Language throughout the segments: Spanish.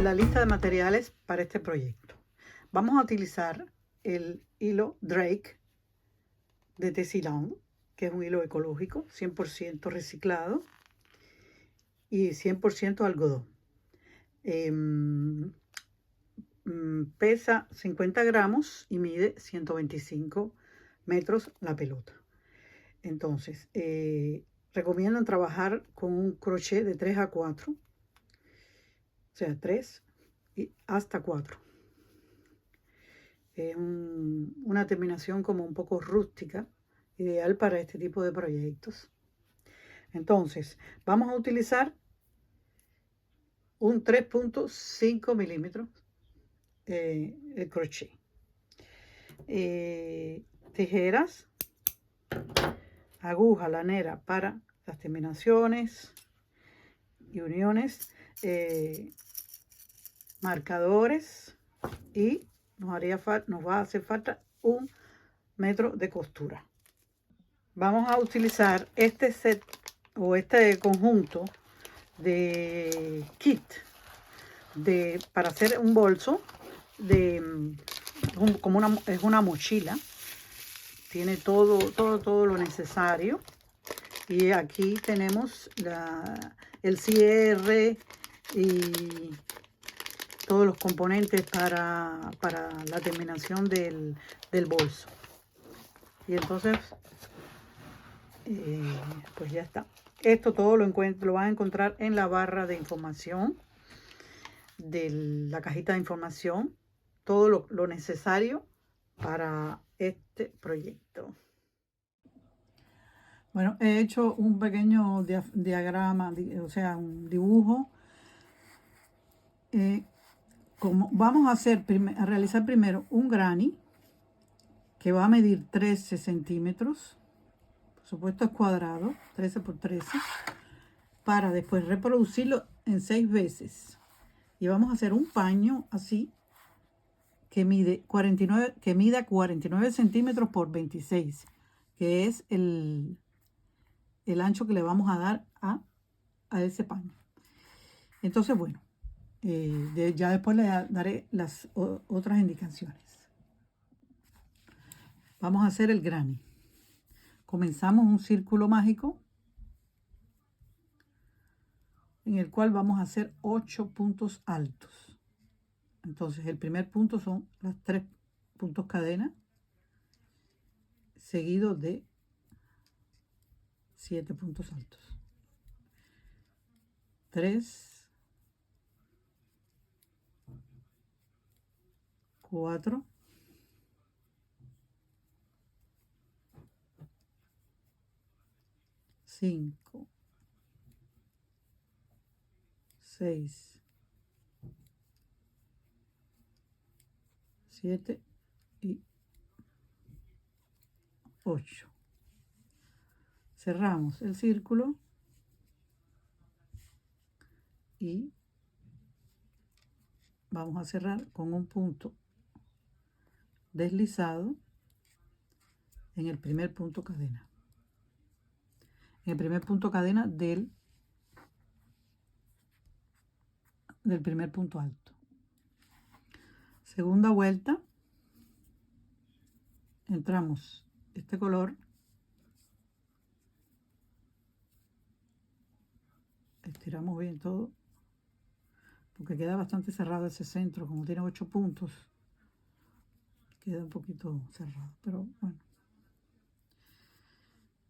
la lista de materiales para este proyecto. Vamos a utilizar el hilo Drake de Tecilón, que es un hilo ecológico, 100% reciclado y 100% algodón. Pesa 50 gramos y mide 125 metros la pelota. Entonces, recomiendan trabajar con un crochet de 3 a 4, o sea, 3 y hasta 4. Es una terminación como un poco rústica, ideal para este tipo de proyectos. Entonces, vamos a utilizar un 3.5 milímetros el crochet. Tijeras, aguja lanera para las terminaciones y uniones, marcadores, y nos va a hacer falta 1 metro de costura. Vamos a utilizar este set o este conjunto de kit para hacer un bolso es una mochila. Tiene todo lo necesario. Y aquí tenemos el cierre y todos los componentes para la terminación del bolso. Y entonces, pues ya está. Esto todo lo vas a encontrar en la barra de información de la cajita de información. Todo lo necesario para este proyecto. Bueno, he hecho un pequeño diagrama, o sea, un dibujo. Como vamos a realizar primero un granny que va a medir 13 centímetros. Por supuesto es cuadrado, 13 por 13. Para después reproducirlo en 6 veces. Y vamos a hacer un paño así que mida 49 centímetros por 26, que es el ancho que le vamos a dar a ese paño. Entonces, bueno, ya después le daré las otras indicaciones. Vamos a hacer el granny. Comenzamos un círculo mágico en el cual vamos a hacer 8 puntos altos. Entonces, el primer punto son los 3 puntos cadena, seguido de 7 puntos altos. 3, 4, 5, 6, 7 y 8. Cerramos el círculo y vamos a cerrar con un punto deslizado en el primer punto cadena. En el primer punto cadena del primer punto alto. Segunda vuelta, entramos este color, estiramos bien todo, porque queda bastante cerrado ese centro, como tiene 8 puntos, queda un poquito cerrado, pero bueno.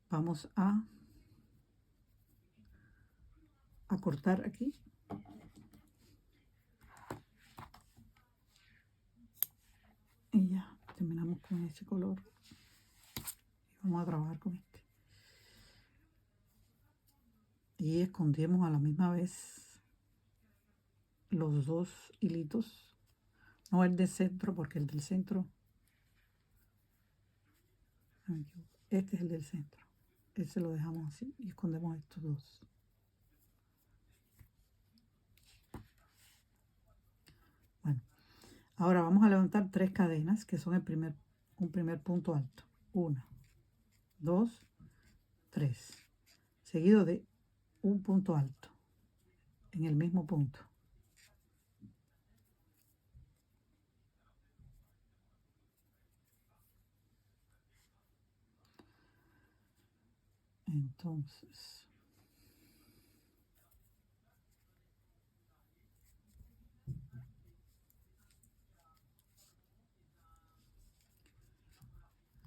Vamos a cortar aquí. Y ya terminamos con ese color. Y vamos a trabajar con este. Y escondemos a la misma vez los 2 hilitos. No el del centro, porque el del centro... Este es el del centro. Este lo dejamos así y escondemos estos 2. Bueno, ahora vamos a levantar 3 cadenas, que son un primer punto alto. 1, 2, 3. Seguido de un punto alto en el mismo punto. Entonces,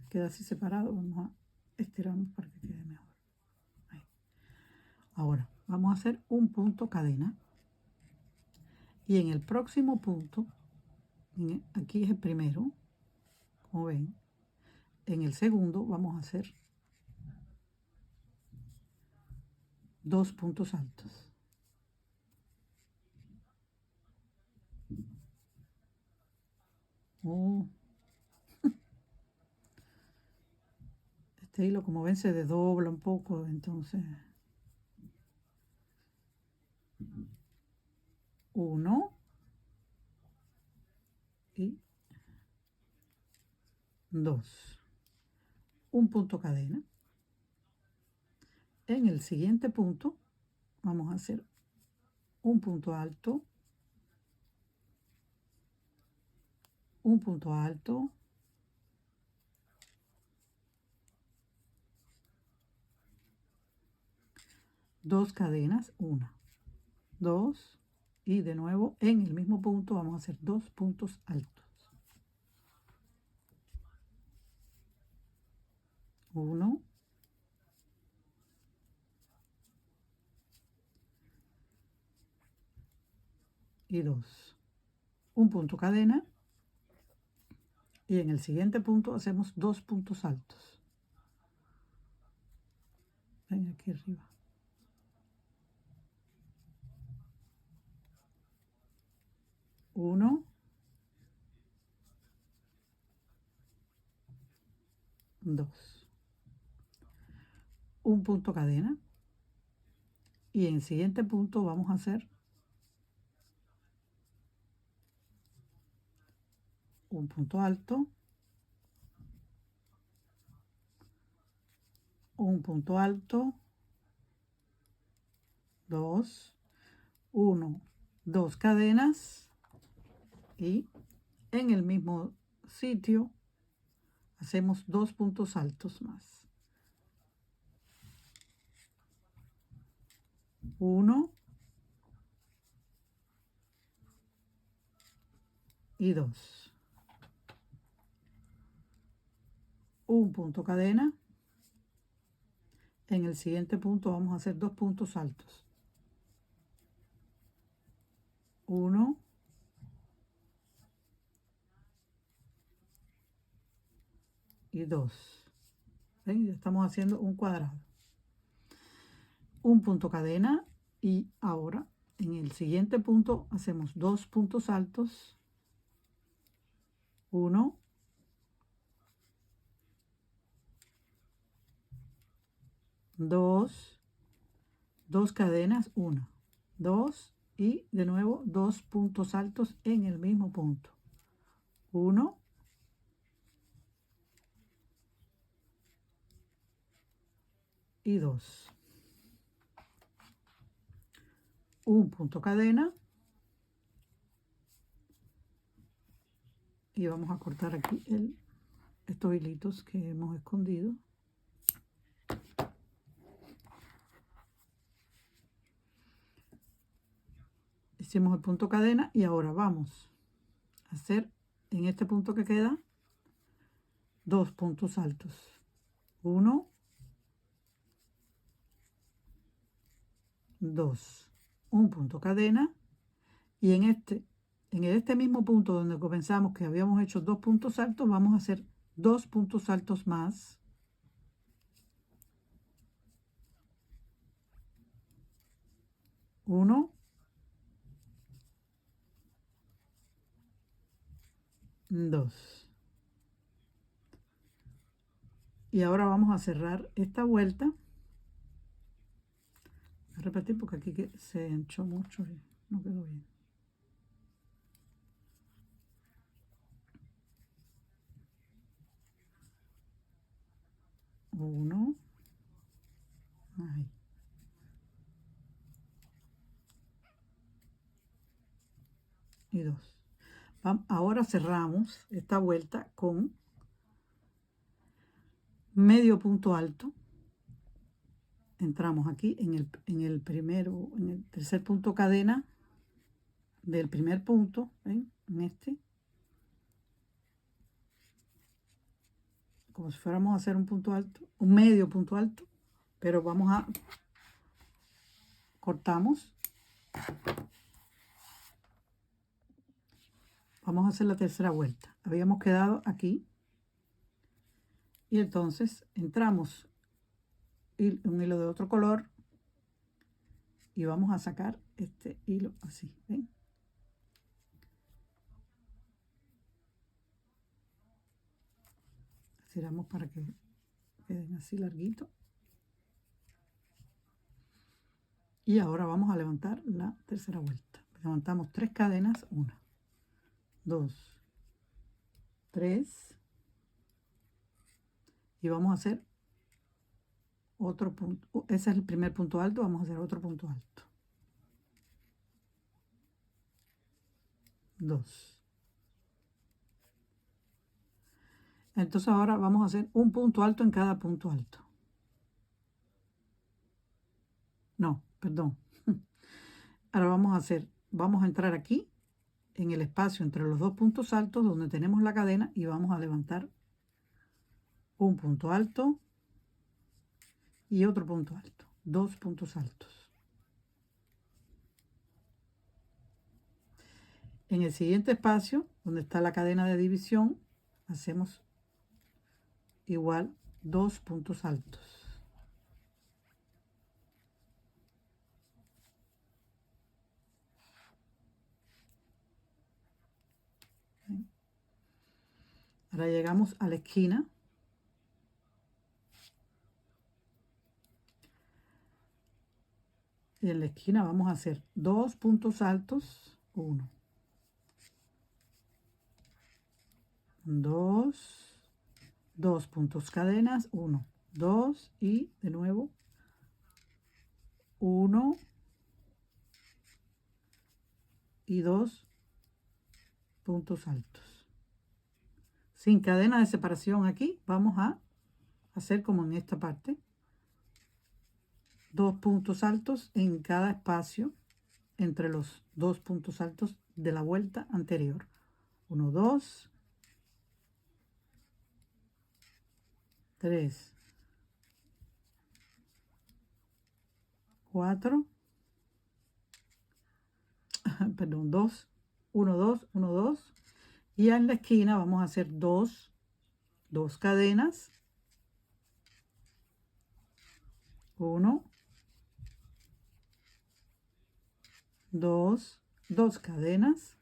queda así separado. Vamos a estirarnos para que quede mejor. Ahí. Ahora vamos a hacer un punto cadena, y en el próximo punto, aquí es el primero, como ven, en el segundo vamos a hacer 2 puntos altos. Oh. Este hilo, como ven, se desdobla un poco, entonces 1 y 2, un punto cadena. En el siguiente punto vamos a hacer un punto alto, un punto alto, dos cadenas, 1, 2, y de nuevo en el mismo punto vamos a hacer 2 puntos altos. 1 y 2, un punto cadena, y en el siguiente punto hacemos 2 puntos altos. Ven aquí arriba. 1, 2, un punto cadena, y en el siguiente punto vamos a hacer un punto alto, un punto alto, 2, 1, 2 cadenas, y en el mismo sitio hacemos 2 puntos altos más. 1 y 2. Un punto cadena. En el siguiente punto vamos a hacer 2 puntos altos. 1 y 2. ¿Ven? Ya estamos haciendo un cuadrado. Un punto cadena, y ahora en el siguiente punto hacemos 2 puntos altos. 1 2, 2 cadenas, 1, 2, y de nuevo 2 puntos altos en el mismo punto. 1 y 2. Un punto cadena, y vamos a cortar aquí estos hilitos que hemos escondido. Hicimos el punto cadena, y ahora vamos a hacer en este punto que queda 2 puntos altos. 1, 2, un punto cadena, y en este mismo punto donde comenzamos, que habíamos hecho 2 puntos altos, vamos a hacer 2 puntos altos más. 1, 2. Y ahora vamos a cerrar esta vuelta. Voy a repetir porque aquí se hinchó mucho y no quedó bien. Uno. Ahí. Y 2. Ahora cerramos esta vuelta con medio punto alto. entramos aquí en el primero, en el tercer punto cadena del primer punto, ¿ven? En este, como si fuéramos a hacer un punto alto, un medio punto alto, pero vamos a cortamos, vamos a hacer la tercera vuelta. Habíamos quedado aquí y entonces entramos un hilo de otro color y vamos a sacar este hilo así, ¿ven? Estiramos para que queden así larguito. Y ahora vamos a levantar la tercera vuelta. Levantamos 3 cadenas, 1, 2, 3. Y vamos a hacer otro punto. Ese es el primer punto alto, vamos a hacer otro punto alto. 2. Entonces ahora vamos a hacer un punto alto en cada punto alto. No, perdón. Ahora vamos a entrar aquí en el espacio entre los dos puntos altos donde tenemos la cadena y vamos a levantar un punto alto y otro punto alto, 2 puntos altos. En el siguiente espacio, donde está la cadena de división, hacemos igual 2 puntos altos. ¿Ven? Ahora llegamos a la esquina. Y en la esquina vamos a hacer 2 puntos altos, 1, 2, 2 puntos cadenas, 1, 2 y de nuevo 1 y 2 puntos altos. Sin cadena de separación aquí, vamos a hacer como en esta parte. 2 puntos altos en cada espacio entre los 2 puntos altos de la vuelta anterior. 1, 2, 3, 4, perdón, 2, 1, 2, 1, 2. Y en la esquina vamos a hacer 2 cadenas. 1, 2, 2 cadenas.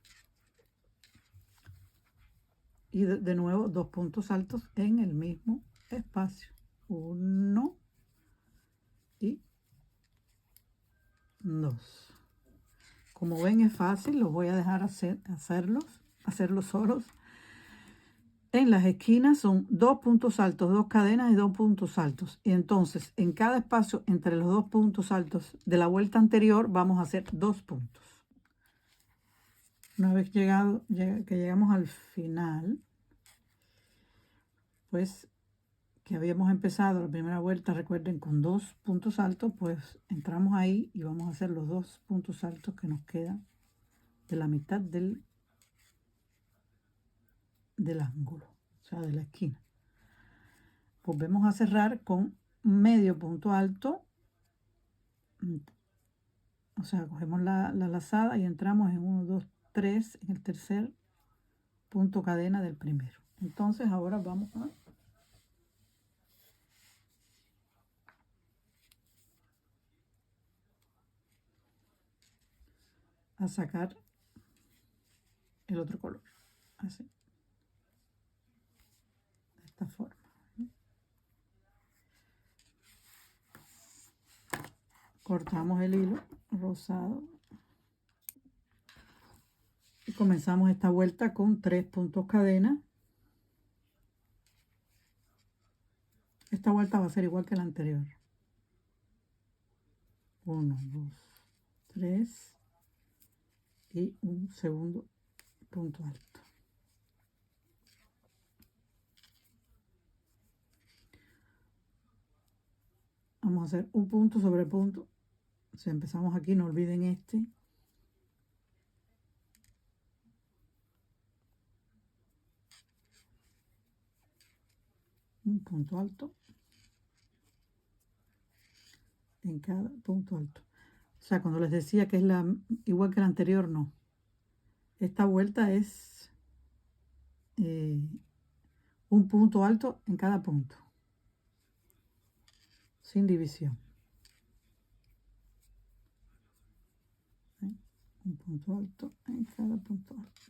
Y de nuevo 2 puntos altos en el mismo espacio. 1 y 2. Como ven es fácil, los voy a dejar hacerlos solos. En las esquinas son 2 puntos altos, 2 cadenas y 2 puntos altos. Y entonces en cada espacio entre los 2 puntos altos de la vuelta anterior vamos a hacer 2 puntos. Una vez que llegamos al final, pues que habíamos empezado la primera vuelta, recuerden, con 2 puntos altos, pues entramos ahí y vamos a hacer los 2 puntos altos que nos quedan de la mitad del ángulo, o sea, de la esquina. Volvemos a cerrar con medio punto alto, o sea, cogemos la lazada y entramos en 1, 2, 3, en el tercer punto cadena del primero. Entonces ahora vamos a sacar el otro color, así, de esta forma. Cortamos el hilo rosado y comenzamos esta vuelta con 3 puntos cadena. Esta vuelta va a ser igual que la anterior. 1, 2, 3 y un segundo punto alto. Vamos vamos a hacer un punto sobre punto. O sea, empezamos aquí, no olviden este. Un punto alto en cada punto alto. O sea, cuando les decía que es igual que la anterior, no. Esta vuelta es un punto alto en cada punto, sin división. Un punto alto en cada punto alto.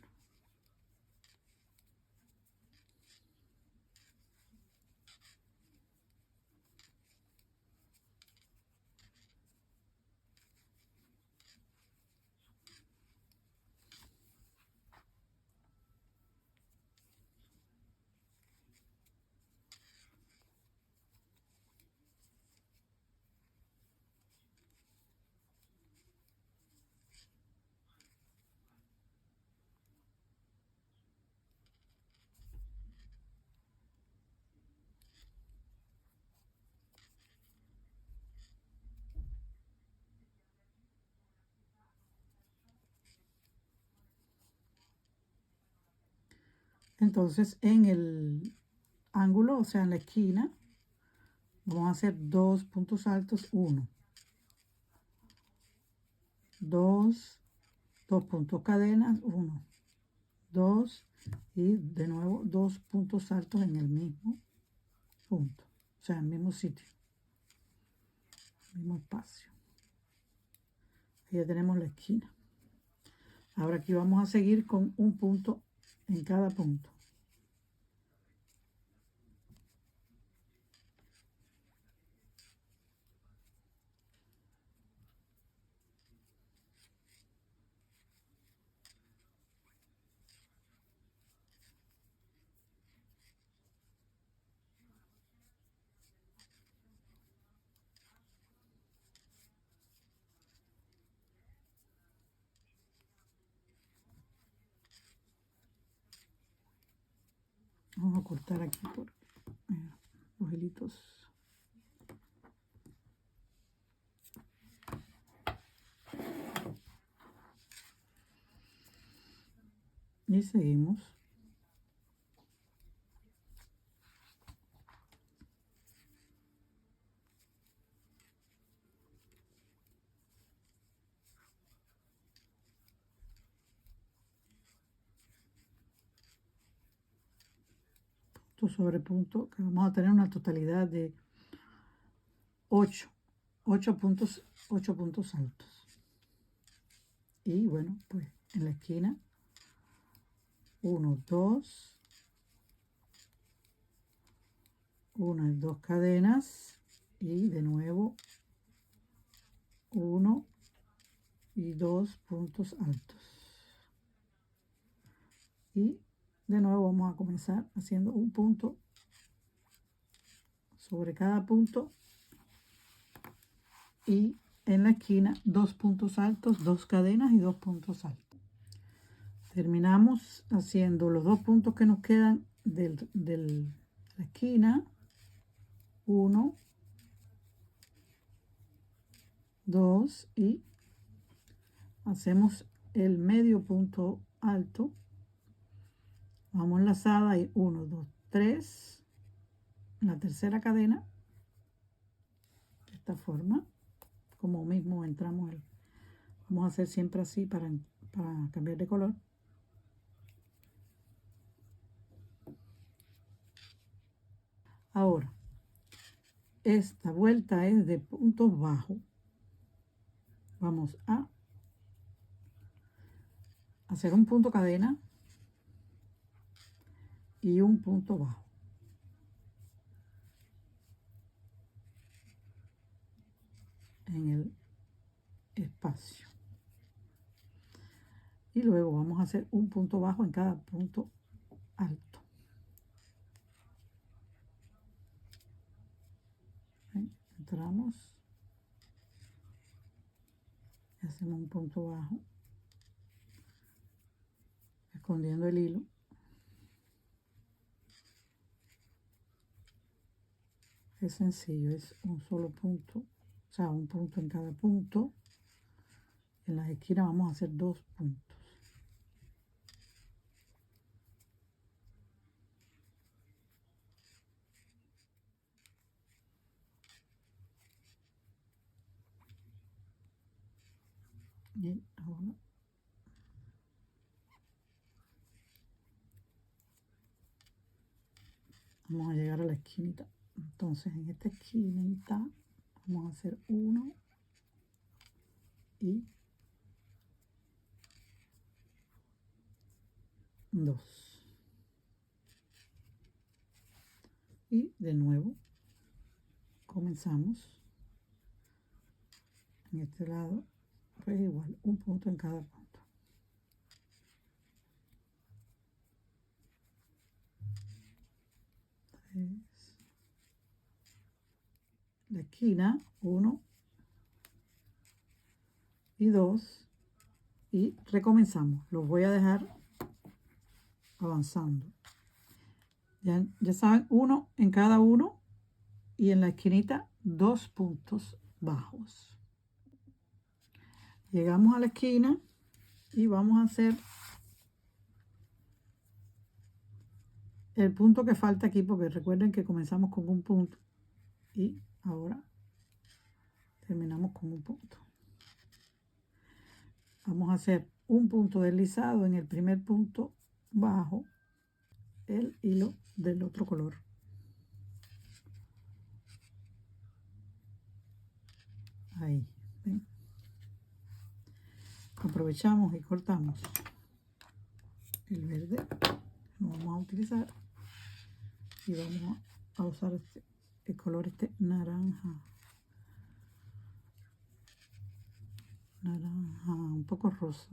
Entonces, en el ángulo, o sea, en la esquina, vamos a hacer 2 puntos altos, 1, 2, 2 puntos cadenas, 1, 2 y de nuevo 2 puntos altos en el mismo punto, o sea, en el mismo sitio, mismo espacio. Ahí ya tenemos la esquina. Ahora aquí vamos a seguir con un punto en cada punto. Vamos a cortar aquí por los hilitos. Y seguimos. Punto sobre punto, que vamos a tener una totalidad de 8 puntos, 8 puntos altos. Y bueno, pues en la esquina 1, 2, 1 y 2 cadenas y de nuevo 1 y 2 puntos altos. Y de nuevo vamos a comenzar haciendo un punto sobre cada punto y en la esquina 2 puntos altos, 2 cadenas y 2 puntos altos. Terminamos haciendo los 2 puntos que nos quedan de la esquina. 1, 2 y hacemos el medio punto alto. Vamos enlazada y 1, 2, 3. La tercera cadena, de esta forma, como mismo entramos. Vamos a hacer siempre así para cambiar de color. Ahora, esta vuelta es de puntos bajos. Vamos a hacer un punto cadena y un punto bajo. En el espacio. Y luego vamos a hacer un punto bajo en cada punto alto. ¿Ven? Entramos. Y hacemos un punto bajo. Escondiendo el hilo. Es sencillo, es un solo punto, o sea, un punto en cada punto. En las esquinas vamos a hacer 2 puntos. Y ahora vamos a llegar a la esquinita. Entonces en esta esquinita vamos a hacer 1 y 2. Y de nuevo comenzamos en este lado, pues igual, un punto en cada punto. La esquina, 1 y 2, y recomenzamos. Los voy a dejar avanzando. Ya saben, 1 en cada uno y en la esquinita 2 puntos bajos. Llegamos a la esquina y vamos a hacer el punto que falta aquí, porque recuerden que comenzamos con un punto y ahora terminamos con un punto. Vamos a hacer un punto deslizado en el primer punto bajo el hilo del otro color. Ahí, ¿ven? Aprovechamos y cortamos el verde, lo vamos a utilizar y vamos a usar el color naranja, un poco rosa.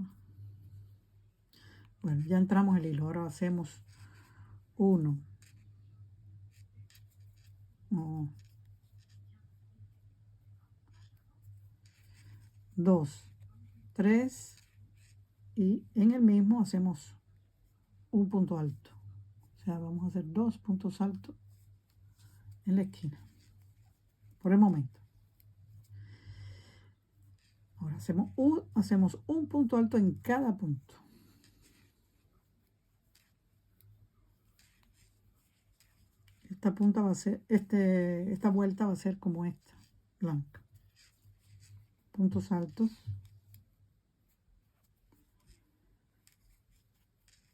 Bueno, ya entramos el hilo. Ahora hacemos 1, 2, 3 y en el mismo hacemos un punto alto. O sea, vamos a hacer 2 puntos altos en la esquina por el momento. Ahora hacemos un punto alto en cada punto. Esta punta va a ser, esta vuelta va a ser como esta, blanca. Puntos altos.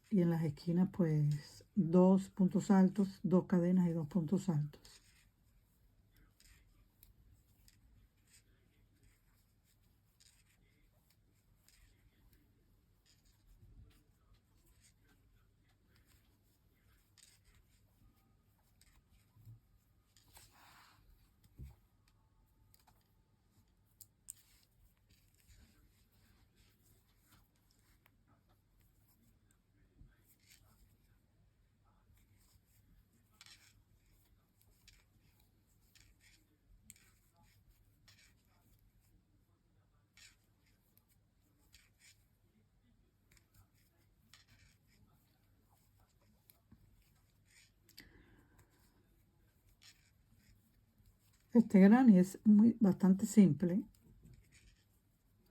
Y en las esquinas, pues, 2 puntos altos, 2 cadenas y 2 puntos altos. Este granny es bastante simple.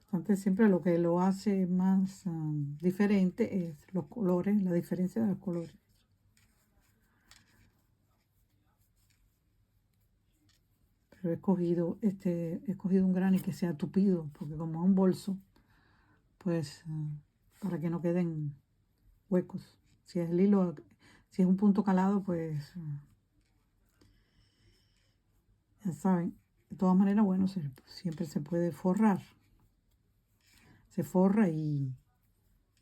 Bastante simple. Lo que lo hace más diferente es los colores, la diferencia de los colores. Pero he escogido un granny que sea tupido, porque como es un bolso, pues para que no queden huecos. Si es el hilo, si es un punto calado, pues ya saben. De todas maneras, bueno, siempre se puede forrar. Se forra y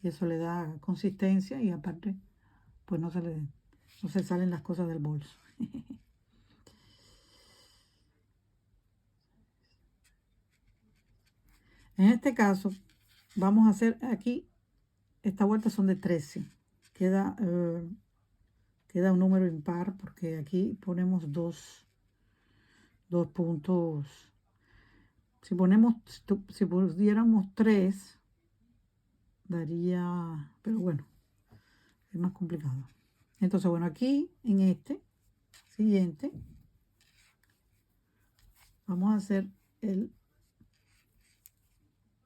eso le da consistencia y aparte, pues no se salen las cosas del bolso. En este caso, vamos a hacer aquí, esta vuelta son de 13. Queda un número impar porque aquí ponemos dos puntos. Si pudiéramos 3, daría, pero bueno, es más complicado. Entonces, bueno, aquí en este siguiente vamos a hacer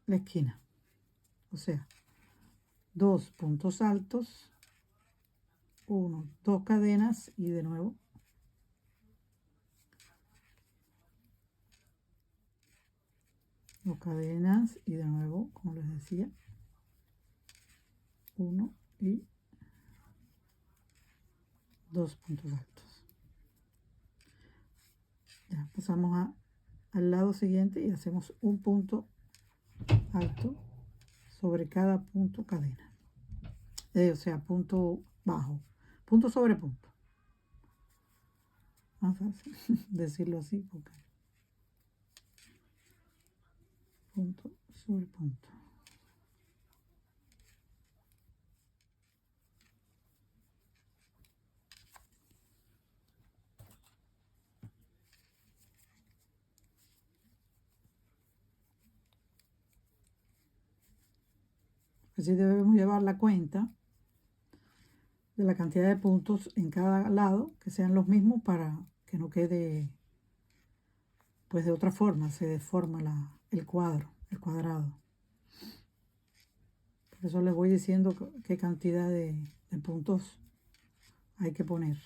la esquina, o sea, 2 puntos altos, 1, 2 cadenas y de nuevo 2 cadenas y de nuevo, como les decía, 1 y 2 puntos altos. Ya pasamos al lado siguiente y hacemos un punto alto sobre cada punto cadena, o sea, punto bajo, punto sobre punto. Más fácil decirlo así, porque punto sobre punto. Así debemos llevar la cuenta de la cantidad de puntos en cada lado, que sean los mismos para que no quede, pues de otra forma, se deforma el cuadrado. Por eso les voy diciendo qué cantidad de puntos hay que poner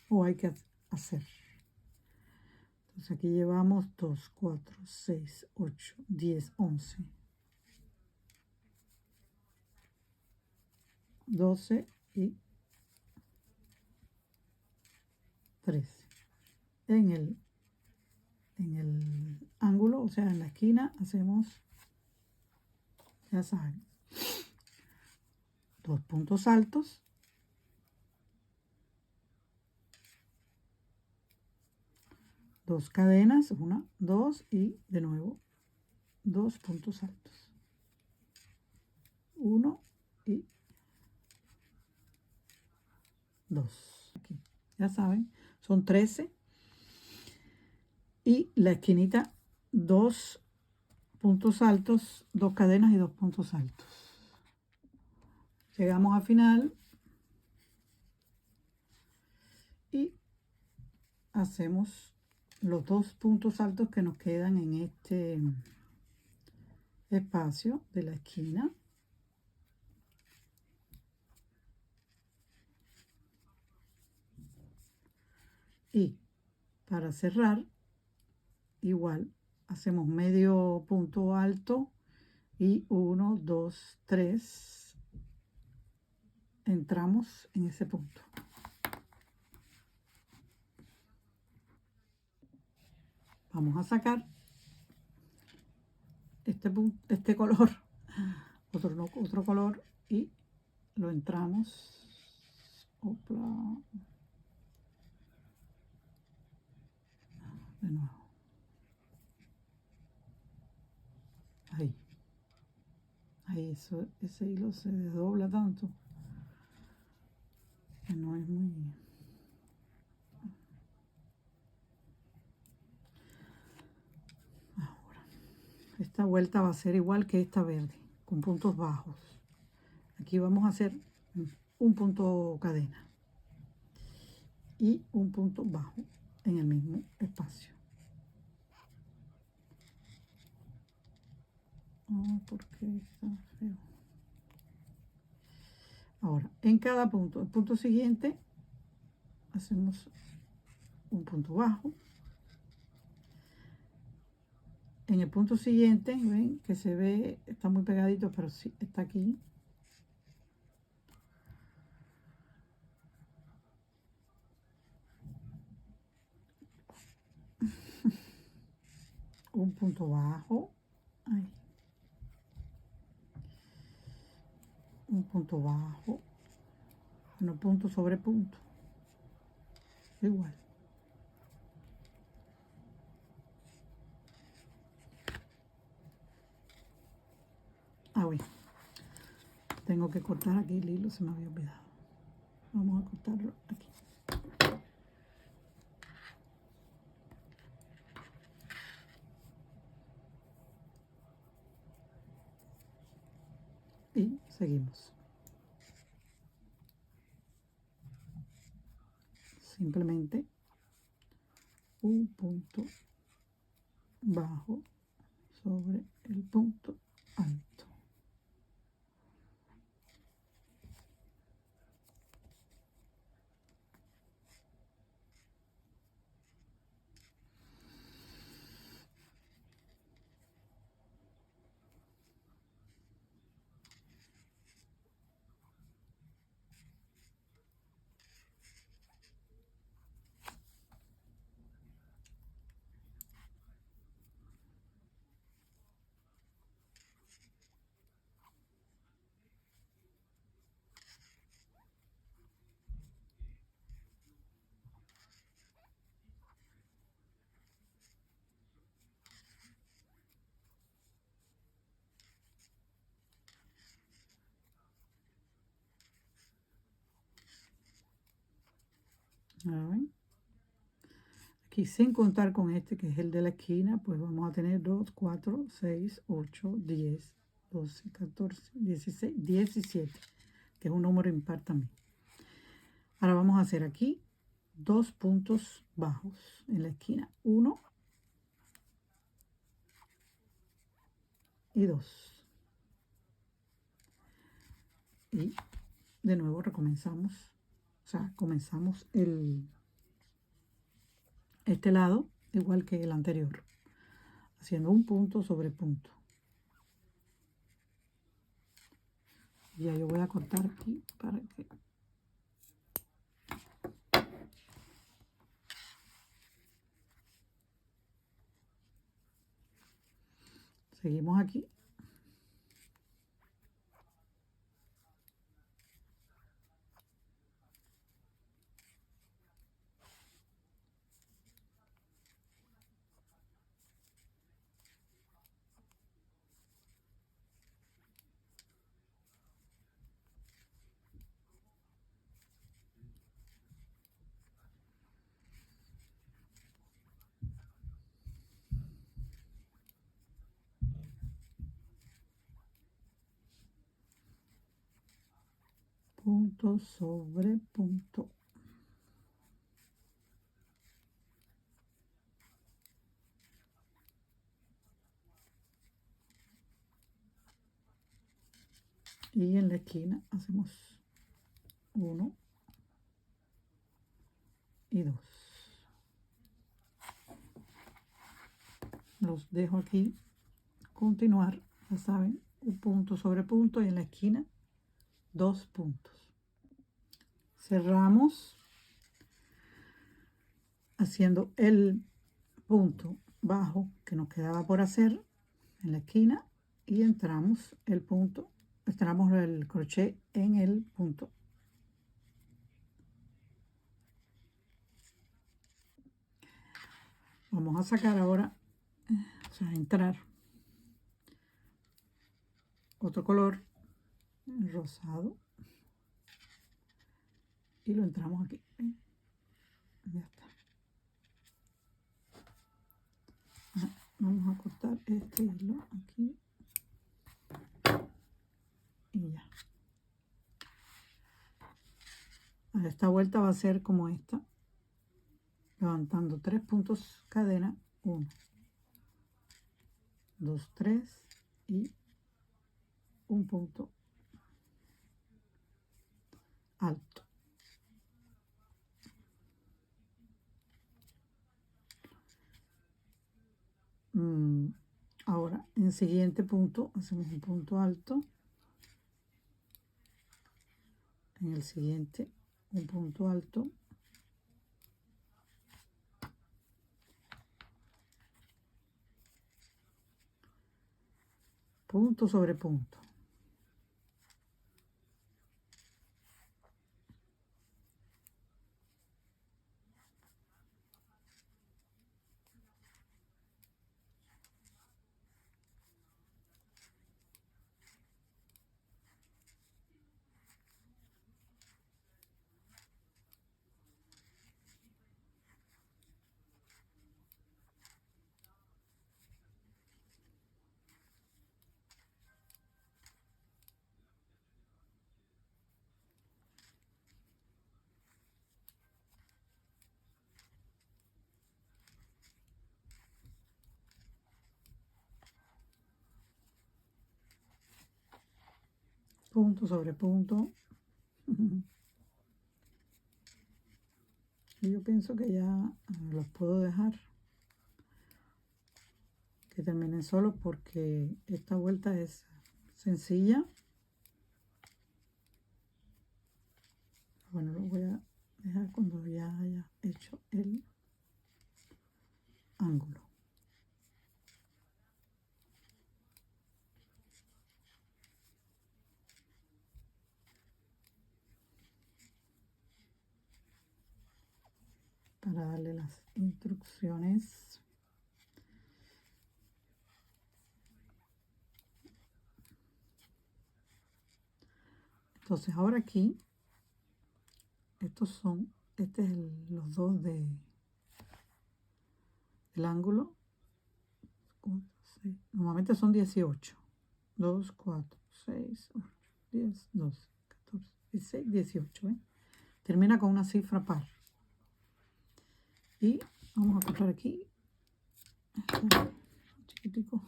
o hay que hacer. Entonces aquí llevamos 2, 4, 6, 8, 10, 11, 12 y 13. En el ángulo, o sea, en la esquina, hacemos, ya saben, 2 puntos altos, 2 cadenas, 1, 2 y de nuevo 2 puntos altos, 1 y 2. Aquí, ya saben, son 13 y la esquinita 2 puntos altos, 2 cadenas y 2 puntos altos. Llegamos al final y hacemos los 2 puntos altos que nos quedan en este espacio de la esquina. Y para cerrar, igual, hacemos medio punto alto y 1, 2, 3, entramos en ese punto. Vamos a sacar este color, otro color, y lo entramos. Opla. De nuevo. Ahí. Ahí, ese hilo se desdobla tanto que no es muy... Ahora, esta vuelta va a ser igual que esta verde, con puntos bajos. Aquí vamos a hacer un punto cadena y un punto bajo en el mismo espacio. Porque está feo. Ahora, en cada punto, el punto siguiente, hacemos un punto bajo. En el punto siguiente, ven que se ve, está muy pegadito, pero sí está aquí. Un punto bajo. Ahí. Un punto bajo. Bueno, punto sobre punto. Igual. Bueno. Tengo que cortar aquí el hilo, se me había olvidado. Vamos a cortarlo aquí. Y seguimos. Simplemente un punto bajo sobre el punto alto. Aquí sin contar con este que es el de la esquina, pues vamos a tener 2, 4, 6, 8, 10, 12, 14, 16, 17, que es un número impar también. Ahora vamos a hacer aquí 2 puntos bajos en la esquina, 1 y 2. Y de nuevo recomenzamos, o sea, comenzamos este lado igual que el anterior, haciendo un punto sobre punto. Ya yo voy a cortar aquí para que seguimos aquí. Punto sobre punto. Y en la esquina hacemos 1 y 2. Los dejo aquí continuar, ya saben, un punto sobre punto y en la esquina 2 puntos. Cerramos haciendo el punto bajo que nos quedaba por hacer en la esquina y entramos el crochet en el punto. Vamos a sacar ahora, o sea, entrar otro color, rosado, y lo entramos aquí. Ya está. Vamos a cortar este hilo aquí y ya. Ahora esta vuelta va a ser como esta, levantando 3 puntos cadena, 1, 2, 3 y un punto alto. Ahora en el siguiente punto hacemos un punto alto, en el siguiente un punto alto, punto sobre punto. punto sobre punto. Y yo pienso que ya los puedo dejar que terminen solos porque esta vuelta es sencilla. Bueno, lo voy a dejar cuando ya haya hecho el ángulo. Para darle las instrucciones. Entonces ahora aquí, este es los dos del ángulo. 4, 6, normalmente son 18. 2, 4, 6, 8, 10, 12, 14, 16, 18. ¿eh? Termina con una cifra par. Y vamos a cortar aquí. Chiquitico.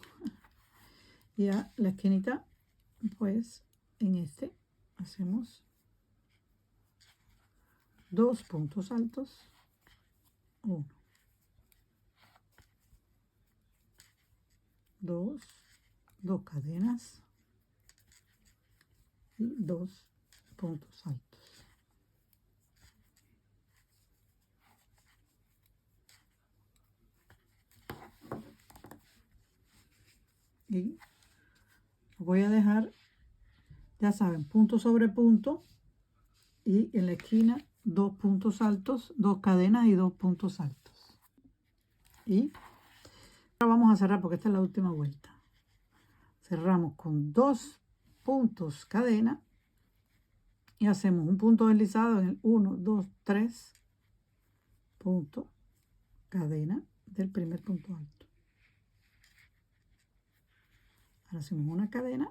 Y a la esquinita, pues en este hacemos 2 puntos altos. 1, 2, 2 cadenas y 2 puntos altos. Y voy a dejar, ya saben, punto sobre punto y en la esquina 2 puntos altos, 2 cadenas y 2 puntos altos. Y ahora vamos a cerrar porque esta es la última vuelta. Cerramos con 2 puntos cadena y hacemos un punto deslizado en el 1, 2, 3 punto cadena del primer punto alto. Ahora hacemos una cadena,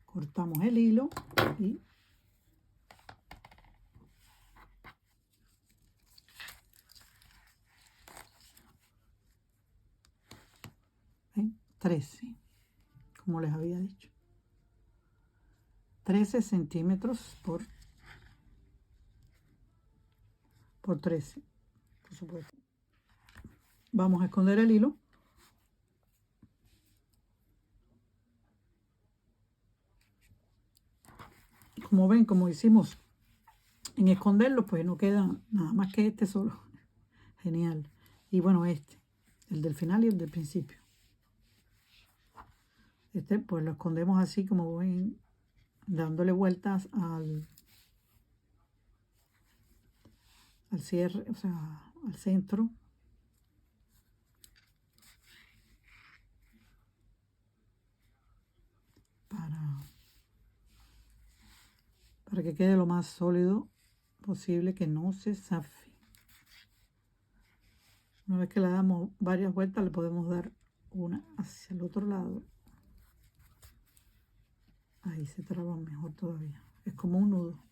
cortamos el hilo y ¿ven? 13, como les había dicho. 13 centímetros por 13, por supuesto. Vamos a esconder el hilo. Como ven, como hicimos en esconderlo, pues no queda nada más que este solo. Genial. Y bueno, este, el del final y el del principio. Este pues lo escondemos así como ven, dándole vueltas al cierre, o sea, al centro. Para que quede lo más sólido posible, que no se zafe. Una vez que le damos varias vueltas, le podemos dar una hacia el otro lado. Ahí se traba mejor todavía. Es como un nudo.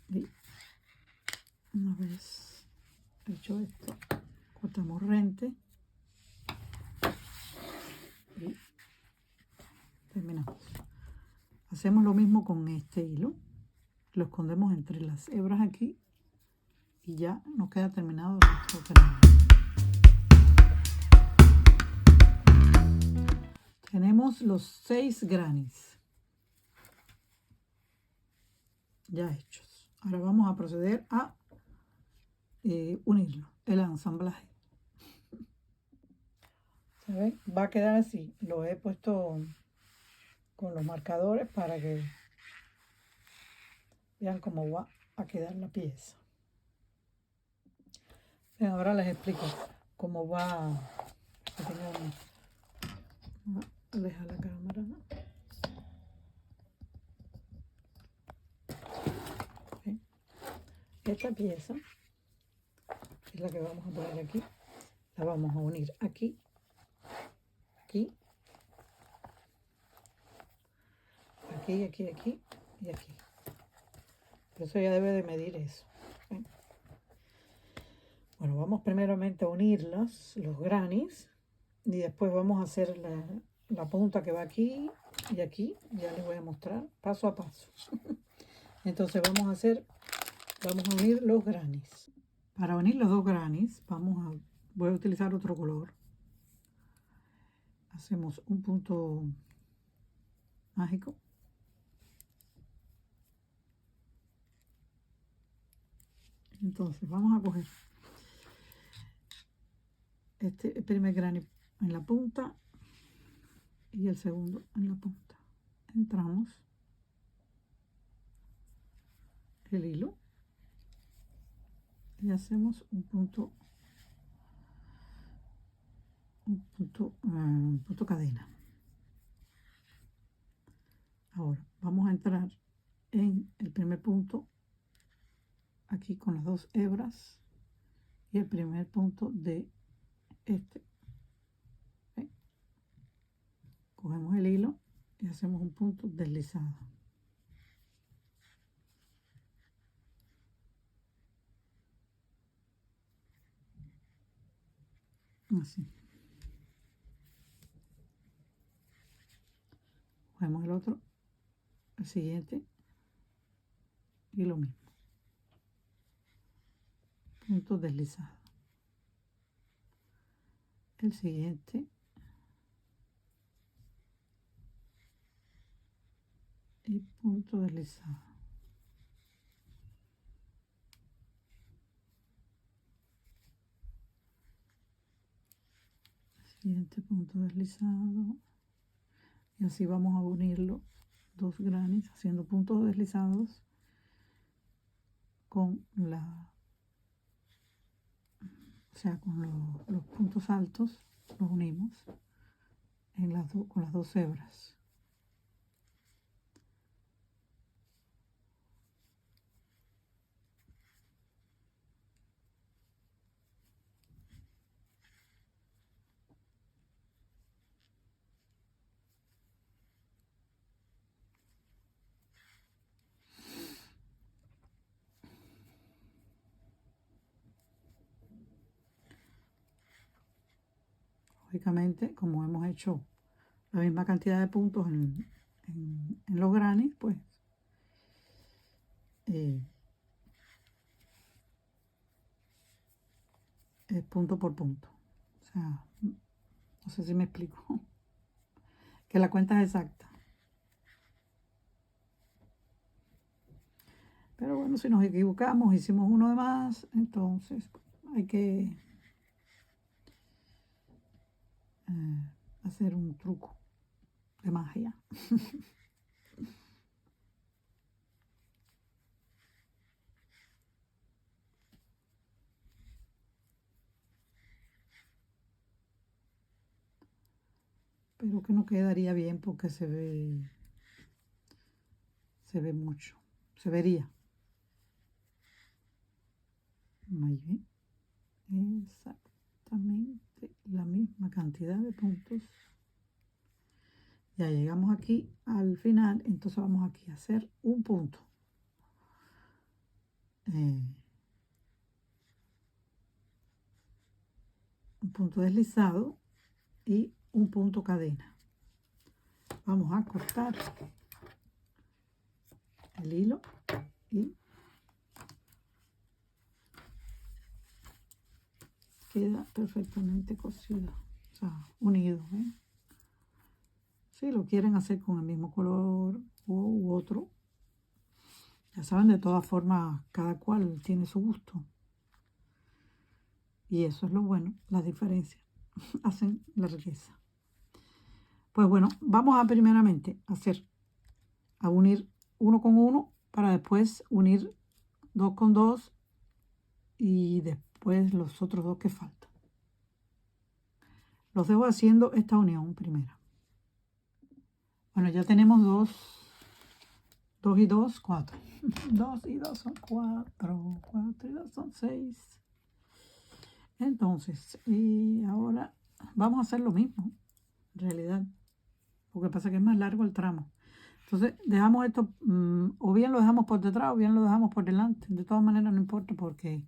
Y una vez hecho esto, cortamos rente y terminamos. Hacemos lo mismo con este hilo. Lo escondemos entre las hebras aquí y ya nos queda terminado nuestro canal. Tenemos los 6 grannies ya hechos. Ahora vamos a proceder a unirlo, el ensamblaje. ¿Saben? Va a quedar así. Lo he puesto con los marcadores para que vean cómo va a quedar la pieza. Bien, ahora les explico cómo va. Aleja la cámara, ¿no? ¿Sí? Esta pieza es la que vamos a poner aquí. La vamos a unir aquí, aquí, aquí, aquí, aquí y aquí. Por eso ya debe de medir eso. ¿Ven? Bueno, vamos primeramente a unir los grannies y después vamos a hacer la punta que va aquí y aquí. Ya les voy a mostrar paso a paso. Entonces vamos a unir los grannies. Para unir los dos grannies voy a utilizar otro color. Hacemos un punto mágico. Entonces vamos a coger el primer granny en la punta y el segundo en la punta. Entramos el hilo y hacemos un punto cadena. Ahora vamos a entrar en el primer punto aquí con las dos hebras y el primer punto de este. ¿Ven? Cogemos el hilo y hacemos un punto deslizado. Así. Cogemos el otro, el siguiente y lo mismo. Punto deslizado. El siguiente y punto deslizado. Siguiente punto deslizado. Y así vamos a unirlo, dos grannies, haciendo puntos deslizados con con los puntos altos, los unimos con las dos hebras. Lógicamente, como hemos hecho la misma cantidad de puntos en los grannies, pues es punto por punto. O sea, no sé si me explico. Que la cuenta es exacta. Pero bueno, si nos equivocamos, hicimos uno de más, entonces hay que hacer un truco de magia. Pero que no quedaría bien porque se ve mucho, se vería. Muy bien, exactamente la misma cantidad de puntos. Ya llegamos aquí al final, entonces vamos aquí a hacer un punto. Un punto deslizado y un punto cadena. Vamos a cortar el hilo y queda perfectamente cosido, o sea, unido. Si lo quieren hacer con el mismo color u otro, ya saben, de todas formas, cada cual tiene su gusto. Y eso es lo bueno, las diferencias hacen la riqueza. Pues bueno, vamos a primeramente a unir uno con uno para después unir dos con dos y después los otros dos que faltan. Los dejo haciendo esta unión primero. Bueno, ya tenemos 2 y 2, 4. 2 y 2 son 4. 4 y 2 son 6. Entonces, y ahora vamos a hacer lo mismo, en realidad. Porque pasa que es más largo el tramo. Entonces, dejamos esto, o bien lo dejamos por detrás o bien lo dejamos por delante. De todas maneras, no importa porque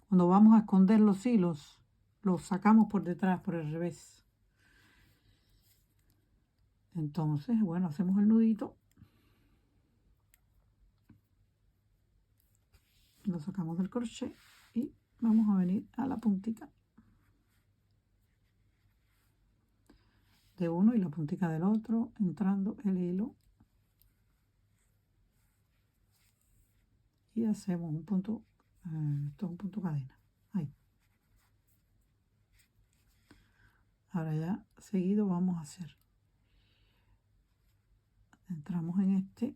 cuando vamos a esconder los hilos, los sacamos por detrás, por el revés. Entonces, bueno, hacemos el nudito. Lo sacamos del crochet y vamos a venir a la puntita de uno y la puntita del otro, entrando el hilo. Y hacemos un punto, esto es un punto cadena. Ahí. Ahora ya seguido vamos a hacer. Entramos en este.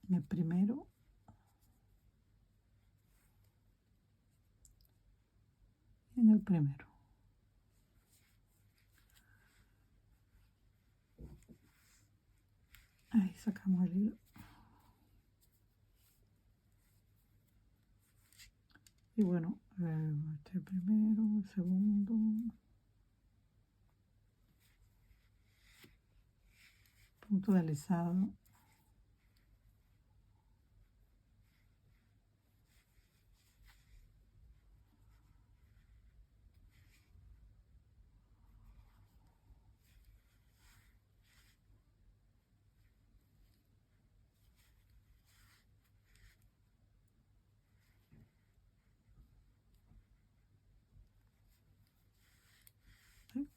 En el primero. En el primero. Ahí sacamos el hilo. Y bueno, este primero, el segundo. Punto deslizado.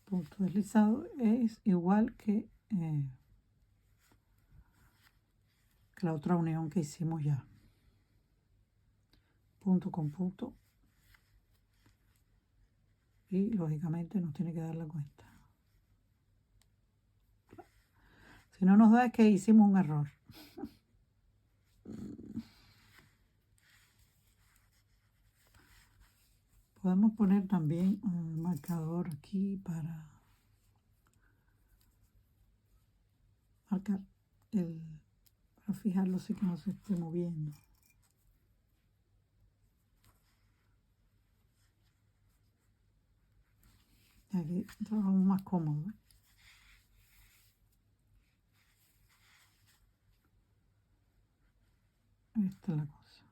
Punto deslizado es igual que la otra unión que hicimos ya. Punto con punto. Y lógicamente nos tiene que dar la cuenta. Si no nos da es que hicimos un error. Podemos poner también un marcador aquí para marcar para fijarlo así que no se esté moviendo. Y aquí trabajamos más cómodo. Esta es la cosa.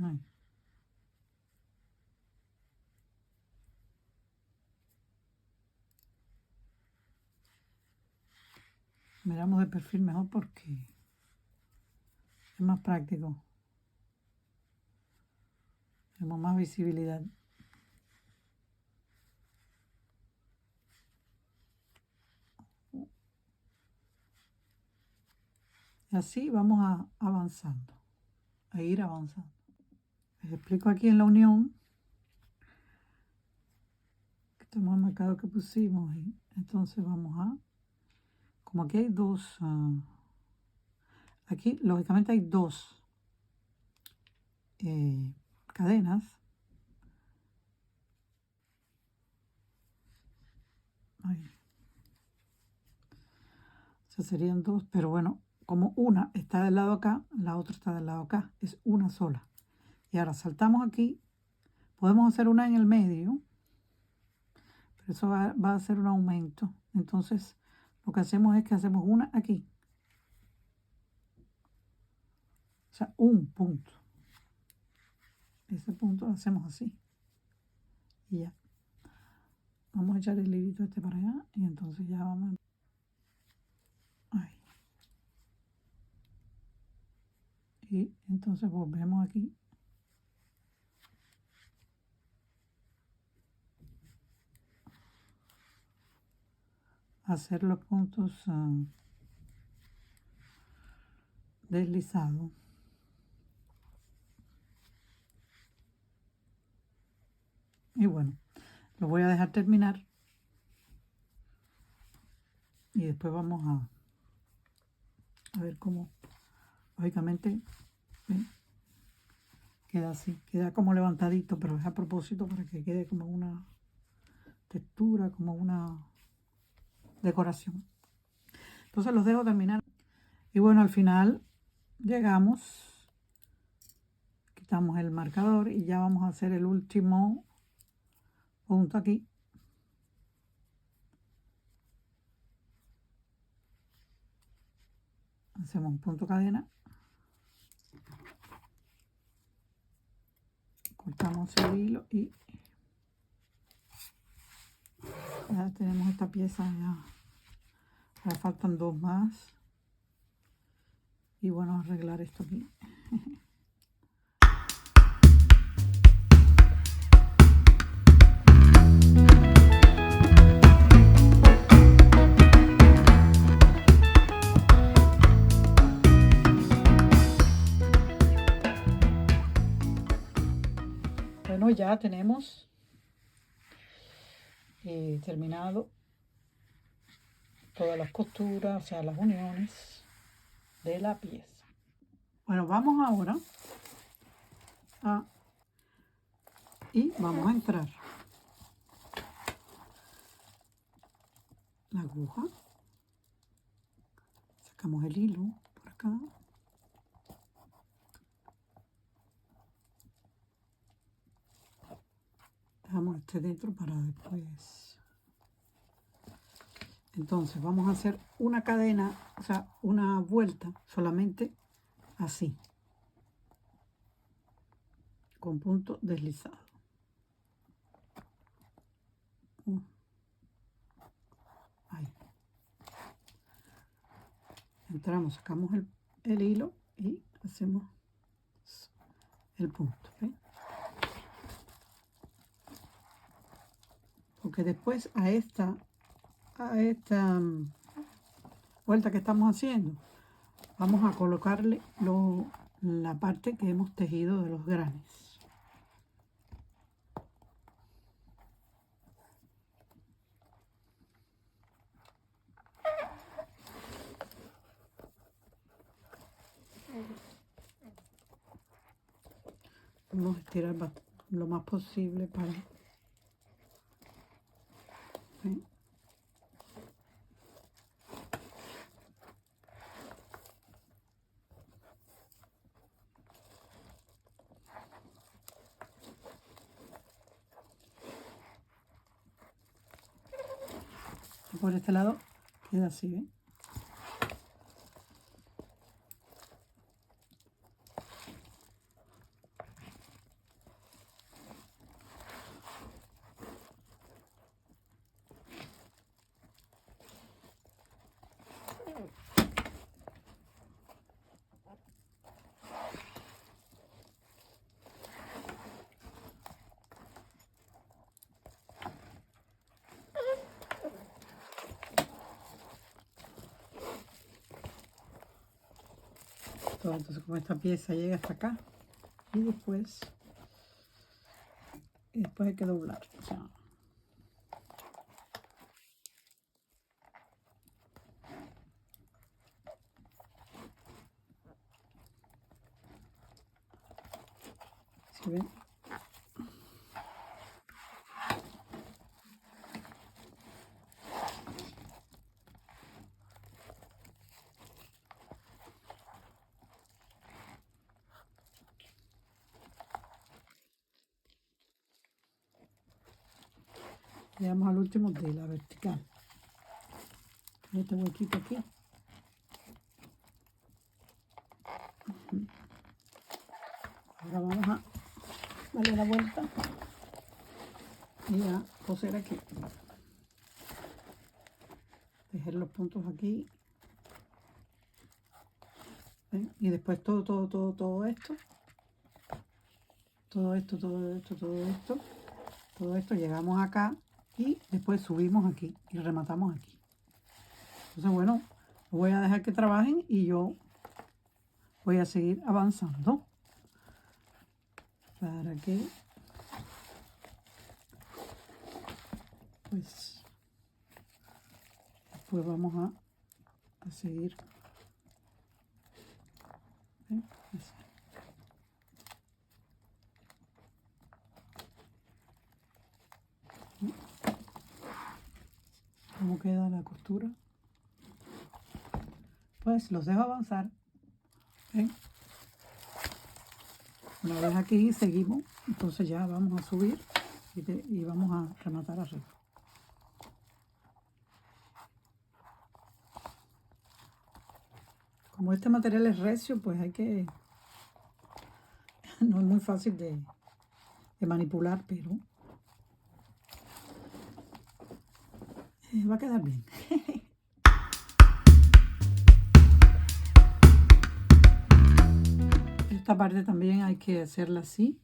Ahí. Miramos de perfil mejor porque es más práctico. Tenemos más visibilidad. Y así vamos avanzando, a ir avanzando. Les explico aquí en la unión. Que tenemos el marcador que pusimos. Y entonces vamos a... Como aquí hay dos... aquí, lógicamente, hay dos cadenas. Ahí. O sea, serían dos, pero bueno, como una está del lado acá, la otra está del lado acá. Es una sola. Y ahora saltamos aquí. Podemos hacer una en el medio, pero eso va a ser un aumento. Entonces, lo que hacemos es que hacemos una aquí. O sea, un punto. Ese punto lo hacemos así. Y ya. Vamos a echar el hilito este para allá. Y entonces ya vamos. Ahí. Y entonces volvemos aquí. A hacer los puntos deslizados. Y bueno, lo voy a dejar terminar. Y después vamos a ver cómo, lógicamente, ¿ven? Queda así, queda como levantadito, pero es a propósito para que quede como una textura, como una decoración. Entonces los dejo terminar. Y bueno, al final llegamos, quitamos el marcador y ya vamos a hacer el último punto aquí. Hacemos un punto cadena, cortamos el hilo y ya tenemos esta pieza. Ya ahora faltan dos más y bueno, arreglar esto aquí. Bueno, ya tenemos terminado todas las costuras, o sea, las uniones de la pieza. Bueno, vamos ahora y vamos a entrar la aguja, sacamos el hilo por acá, dejamos este dentro para después. Entonces vamos a hacer una cadena, o sea, una vuelta solamente así, con punto deslizado. Ahí. Entramos, sacamos el hilo y hacemos el punto, ¿ven? Porque después a esta vuelta que estamos haciendo vamos a colocarle la parte que hemos tejido de los granes. Vamos a estirar lo más posible para... ¿ven? Por este lado queda así, ¿ven? Entonces, como esta pieza llega hasta acá y después hay que doblar, o sea, ¿sí ven? Llegamos al último de la vertical. Este huequito aquí. Ahora vamos a darle la vuelta y a coser aquí. Tejer los puntos aquí. ¿ven? Y después todo esto. Todo esto llegamos acá y después subimos aquí y rematamos aquí. Entonces, bueno, voy a dejar que trabajen y yo voy a seguir avanzando para que pues después vamos a seguir. ¿ven? Así. ¿Cómo queda la costura? Pues los dejo avanzar. ¿ven? Una vez aquí seguimos, entonces ya vamos a subir y vamos a rematar arriba. Como este material es recio, pues hay que... No es muy fácil de manipular, pero va a quedar bien. Esta parte también hay que hacerla así.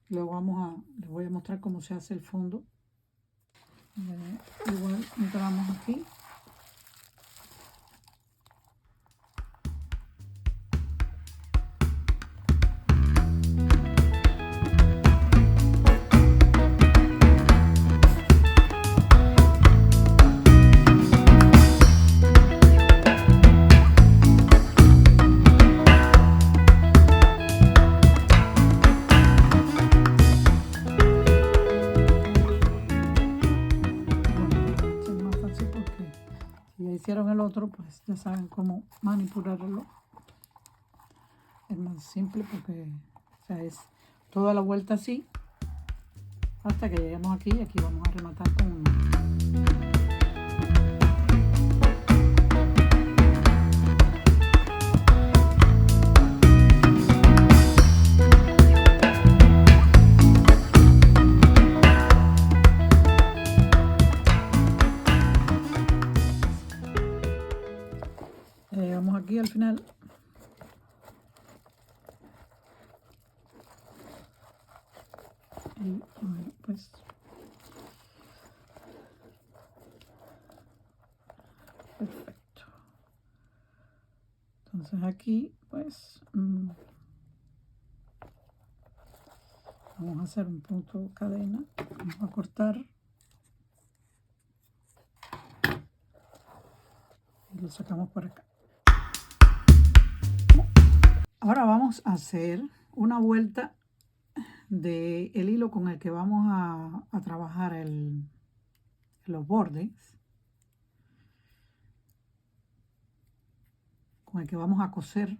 Luego les voy a mostrar cómo se hace el fondo. Igual entramos aquí. Hicieron el otro, pues ya saben cómo manipularlo. Es más simple porque, o sea, es toda la vuelta así hasta que lleguemos aquí y aquí vamos a rematar con uno. Llegamos aquí al final. Y bueno, pues perfecto. Entonces aquí pues vamos a hacer un punto cadena, vamos a cortar y lo sacamos por acá. Ahora vamos a hacer una vuelta del hilo con el que vamos a trabajar los bordes, con el que vamos a coser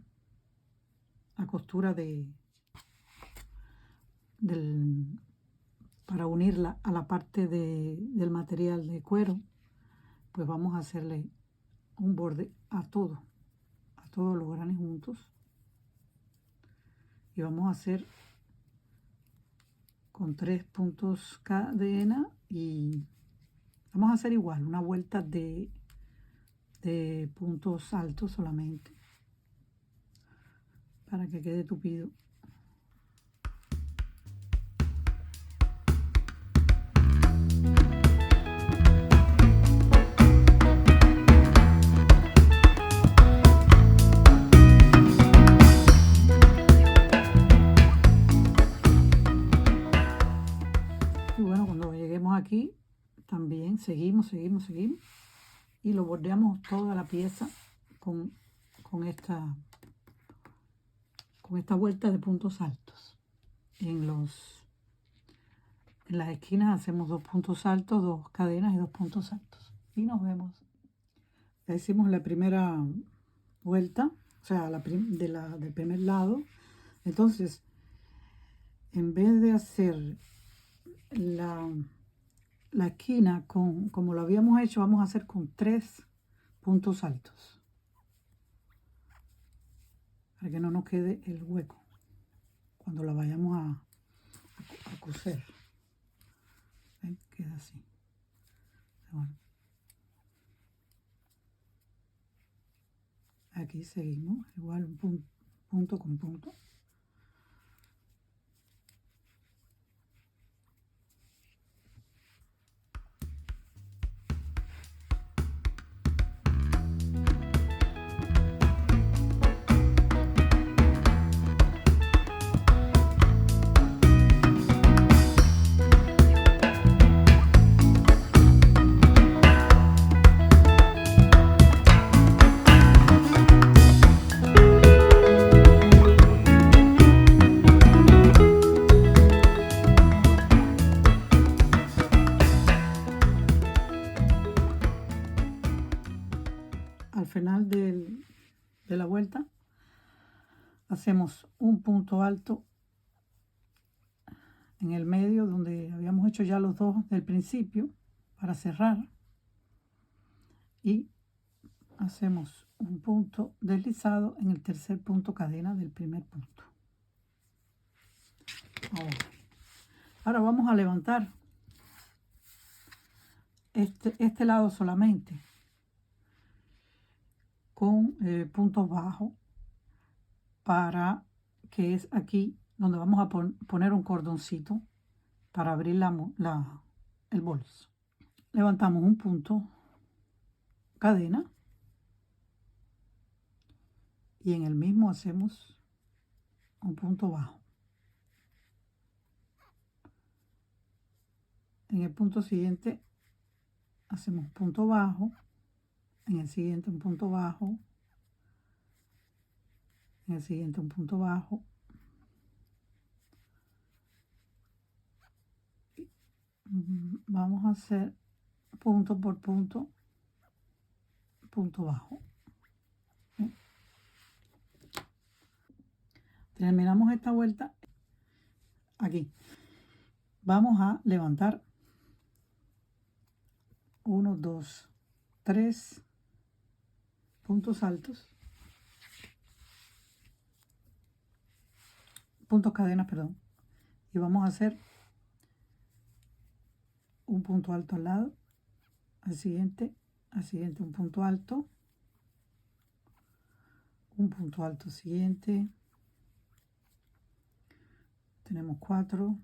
la costura para unirla a la parte del material de cuero. Pues vamos a hacerle un borde a todos los granes juntos, y vamos a hacer con 3 puntos cadena y vamos a hacer igual una vuelta de puntos altos solamente para que quede tupido. Y bueno, cuando lleguemos aquí también seguimos y lo bordeamos toda la pieza con esta vuelta de puntos altos. En las esquinas hacemos 2 puntos altos, 2 cadenas y 2 puntos altos. Y nos vemos. Ya hicimos la primera vuelta, o sea, del primer lado. Entonces, en vez de hacer la esquina como lo habíamos hecho, vamos a hacer con 3 puntos altos, para que no nos quede el hueco cuando la vayamos a coser. ¿Ven? Queda así. Bueno, aquí seguimos igual un punto con punto. Al final de la vuelta hacemos un punto alto en el medio donde habíamos hecho ya los dos del principio para cerrar, y hacemos un punto deslizado en el tercer punto cadena del primer punto. Ahora vamos a levantar este lado solamente con puntos bajos, para que es aquí donde vamos a poner un cordoncito para abrir el bolso. Levantamos un punto cadena y en el mismo hacemos un punto bajo. En el punto siguiente hacemos un punto bajo, en el siguiente un punto bajo, en el siguiente un punto bajo, vamos a hacer punto por punto, punto bajo. Terminamos esta vuelta aquí. Vamos a levantar 1, 2, 3 puntos altos, puntos cadenas, perdón, y vamos a hacer un punto alto al lado, al siguiente un punto alto, un punto alto siguiente, tenemos 4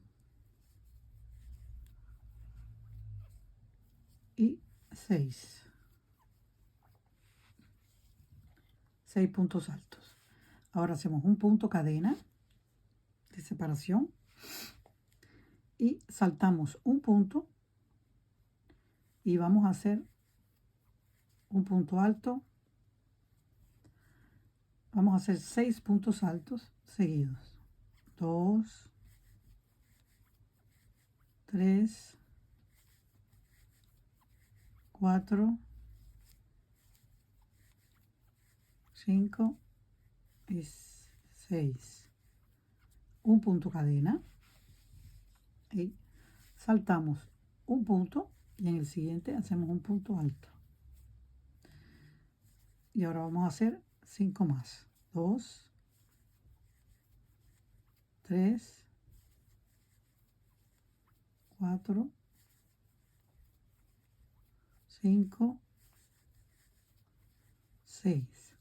y 6 puntos altos. Ahora hacemos un punto cadena de separación y saltamos un punto y vamos a hacer un punto alto. Vamos a hacer 6 puntos altos seguidos. 2, 3, 4, 5 y 6. Un punto cadena y saltamos un punto y en el siguiente hacemos un punto alto. Y ahora vamos a hacer 5 más. 2, 3, 4, 5, 6.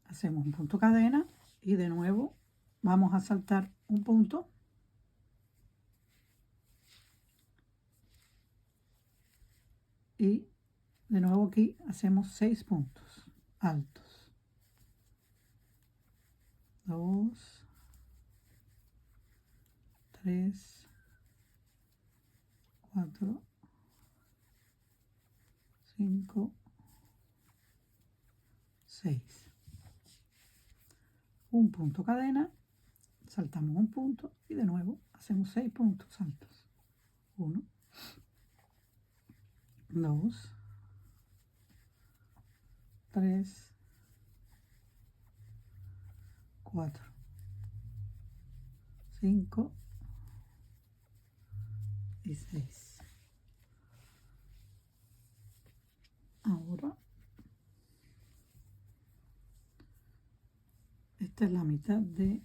Hacemos un punto cadena y de nuevo vamos a saltar un punto y de nuevo aquí hacemos 6 puntos altos. 2, 3, 4, 5, 6. Un punto cadena, saltamos un punto y de nuevo hacemos 6 puntos altos. 1, 2, 3, 4, 5 y 6. Ahora esta es la mitad de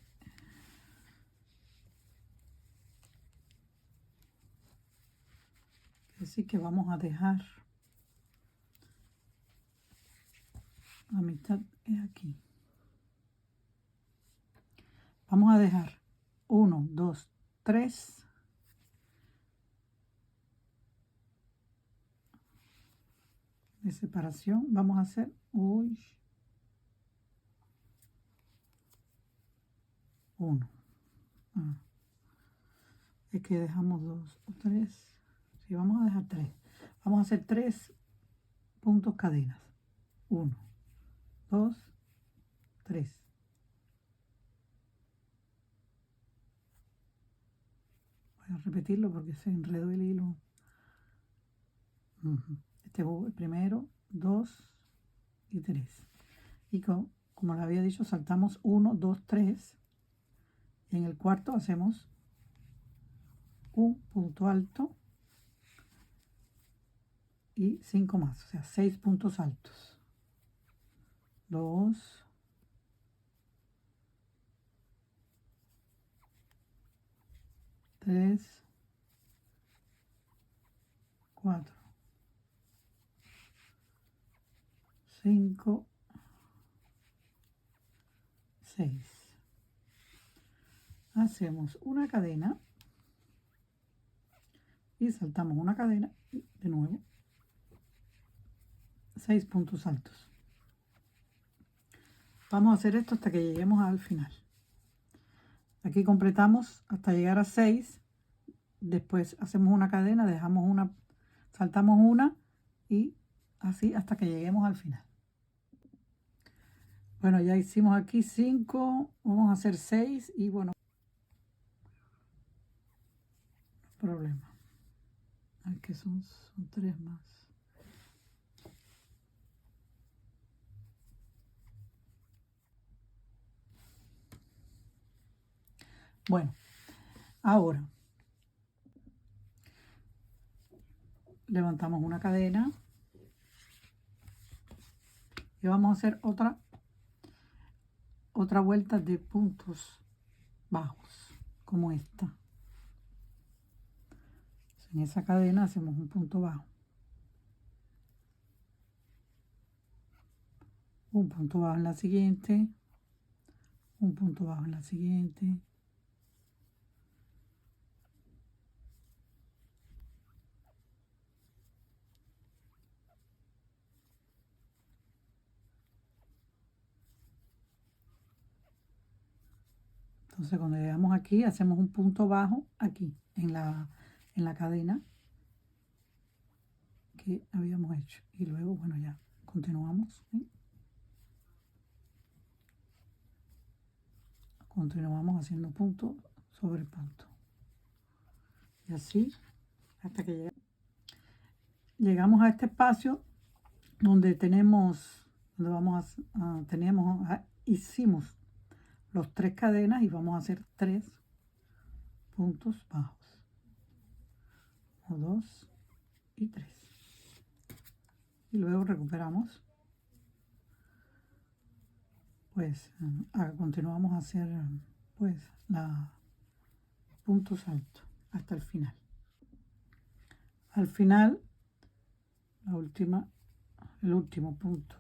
así que vamos a dejar la mitad es aquí. Vamos a dejar 1, 2, 3 de separación. Vamos a hacer uno. Es que dejamos 2 o 3. Sí, vamos a dejar 3. Vamos a hacer 3 puntos cadenas. 1, 2, 3. Voy a repetirlo porque se enredó el hilo. Este es el primero, 2 y 3. Y como le había dicho, saltamos 1, 2, 3. Y en el cuarto hacemos un punto alto y 5 más, o sea, 6 puntos altos. 2, 3, 4, 5, 6. Hacemos una cadena y saltamos una cadena y de nuevo 6 puntos altos. Vamos a hacer esto hasta que lleguemos al final. Aquí completamos hasta llegar a 6. Después hacemos una cadena, dejamos una, saltamos una y así hasta que lleguemos al final. Bueno, ya hicimos aquí 5, vamos a hacer 6 y bueno, no hay problema. Aquí son 3 más. Bueno, ahora levantamos una cadena y vamos a hacer otra vuelta de puntos bajos, como esta. En esa cadena hacemos un punto bajo, un punto bajo en la siguiente, un punto bajo en la siguiente, entonces cuando llegamos aquí hacemos un punto bajo aquí en la cadena que habíamos hecho y luego bueno ya continuamos, ¿sí? Continuamos haciendo punto sobre punto y así hasta que llegamos a este espacio donde tenemos donde vamos hicimos los 3 cadenas y vamos a hacer 3 puntos bajos, 1, 2 y 3 y luego recuperamos, pues continuamos a hacer pues la puntos altos hasta el final. Al final el último punto,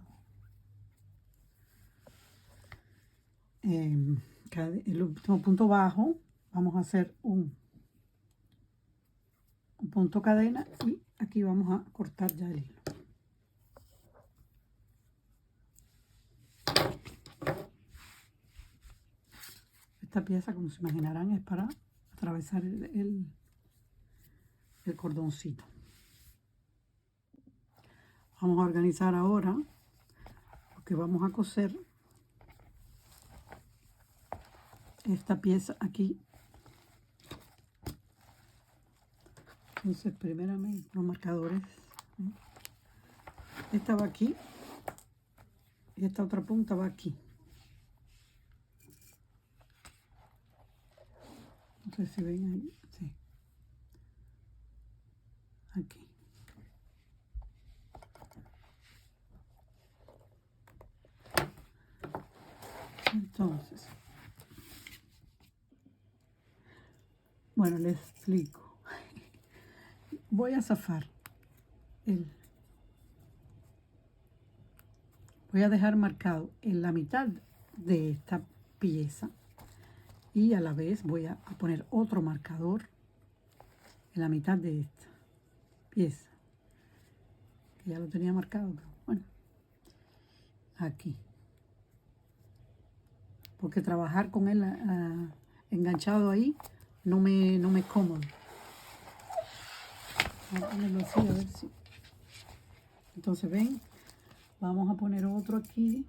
el último punto bajo, vamos a hacer un punto cadena y aquí vamos a cortar ya el hilo. Esta pieza, como se imaginarán, es para atravesar el cordoncito. Vamos a organizar ahora lo que vamos a coser esta pieza aquí. Entonces, primeramente, los marcadores. Esta va aquí y esta otra punta va aquí. No sé si ven ahí, sí. Aquí. Entonces, bueno, les explico. Voy a zafar voy a dejar marcado en la mitad de esta pieza y a la vez voy a poner otro marcador en la mitad de esta pieza, que ya lo tenía marcado, pero bueno, aquí, porque trabajar con él enganchado ahí no me es cómodo. Voy a ponerlo así, a ver si. Entonces ven, vamos a poner otro aquí.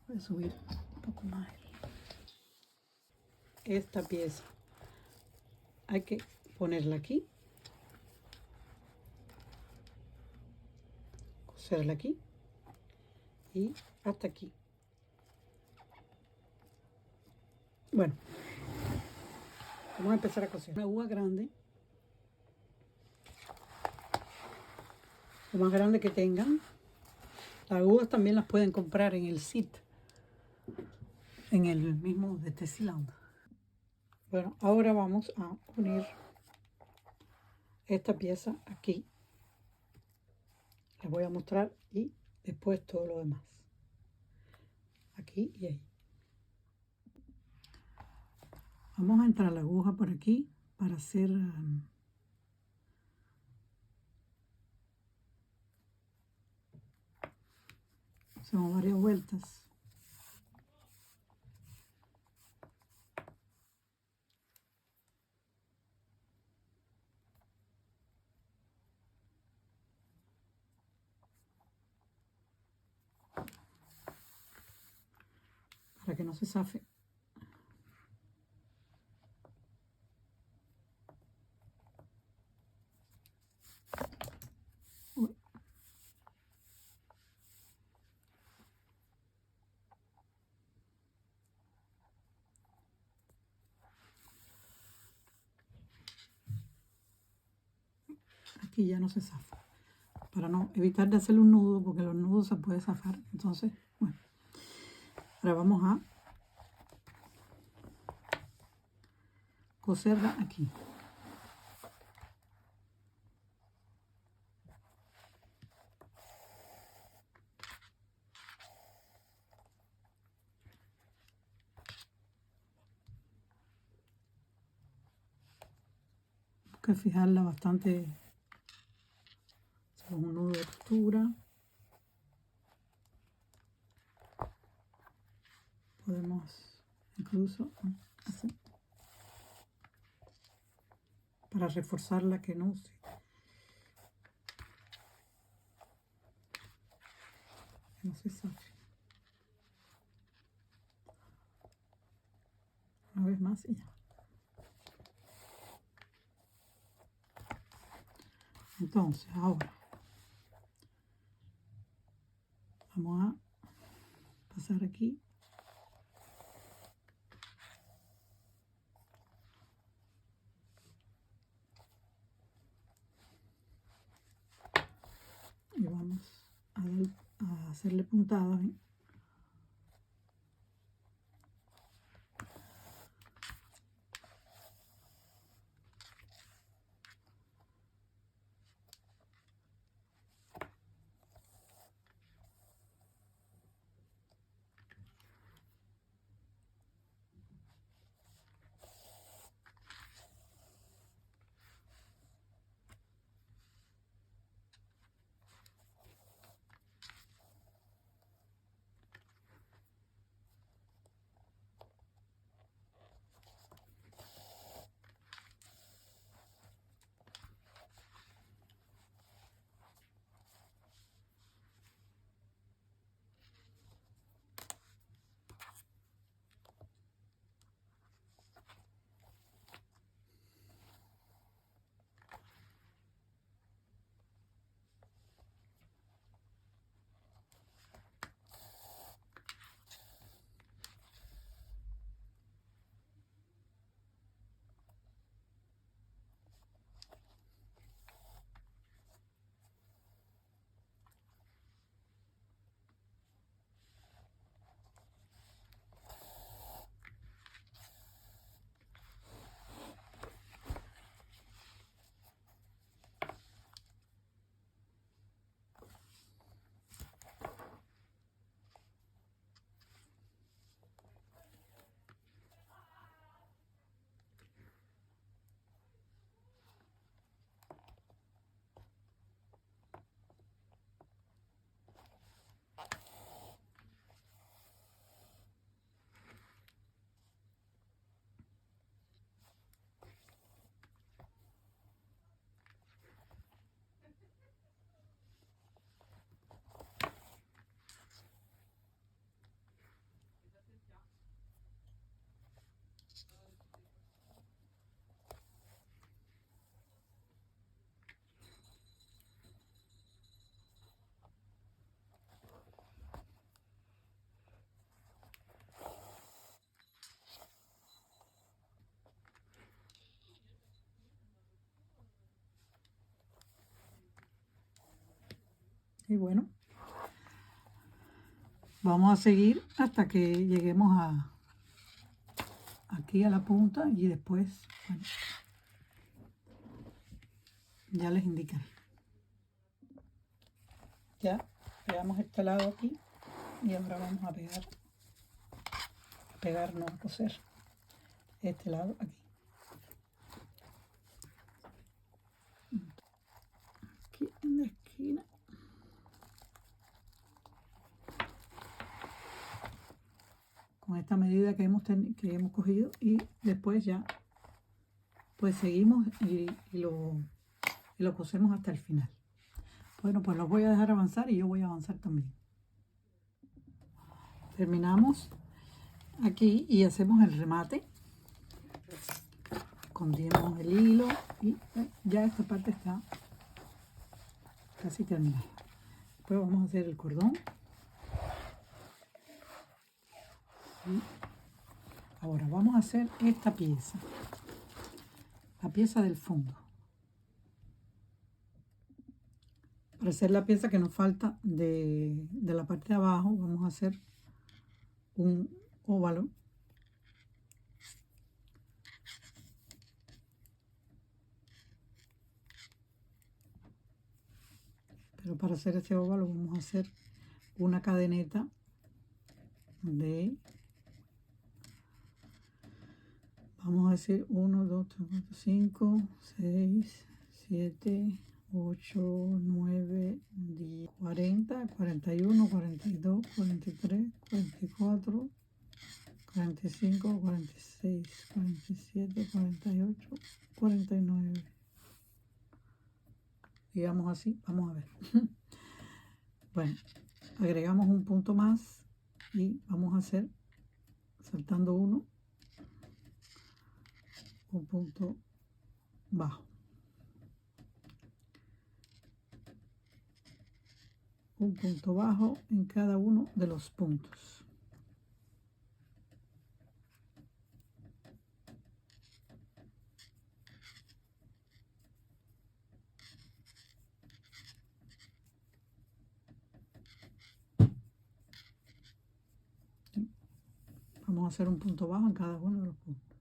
Voy a subir un poco más esta pieza. Hay que ponerla aquí, coserla aquí y hasta aquí. Bueno, vamos a empezar a coser. Una aguja grande, lo más grande que tengan. Las agujas también las pueden comprar en el sitio, en el mismo de Tessiland. Bueno, ahora vamos a unir esta pieza aquí. Les voy a mostrar y después todo lo demás. Aquí y ahí. Vamos a entrar la aguja por aquí para hacer hacemos varias vueltas. Para que no se zafe. Uy. Aquí ya no se zafa. Para no evitar de hacerle un nudo, porque los nudos se puede zafar. Entonces, bueno. Ahora vamos a coserla aquí. Hay que fijarla bastante. Hacemos un nudo de costura. Podemos incluso hacer para reforzarla que no se zafe. Una vez más y ya. Entonces, ahora vamos a pasar aquí. Y vamos a hacerle puntadas. Y bueno, vamos a seguir hasta que lleguemos aquí a la punta y después, bueno, ya les indicaré. Ya pegamos este lado aquí y ahora vamos a pegarnos a coser este lado aquí. Aquí en la esquina. Con esta medida que hemos cogido y después ya pues seguimos y lo cosemos hasta el final. Bueno, pues los voy a dejar avanzar y yo voy a avanzar también. Terminamos aquí y hacemos el remate. Escondemos el hilo y ya esta parte está casi terminada. Después vamos a hacer el cordón. Y ahora vamos a hacer esta pieza, la pieza del fondo. Para hacer la pieza que nos falta de la parte de abajo, vamos a hacer un óvalo. Pero para hacer este óvalo vamos a hacer una cadeneta de, vamos a decir 1, 2, 3, 4, 5, 6, 7, 8, 9, 10, 40, 41, 42, 43, 44, 45, 46, 47, 48, 49. Digamos así, vamos a ver. Bueno, agregamos un punto más y vamos a hacer, saltando uno, un punto bajo. Un punto bajo en cada uno de los puntos. Vamos a hacer un punto bajo en cada uno de los puntos.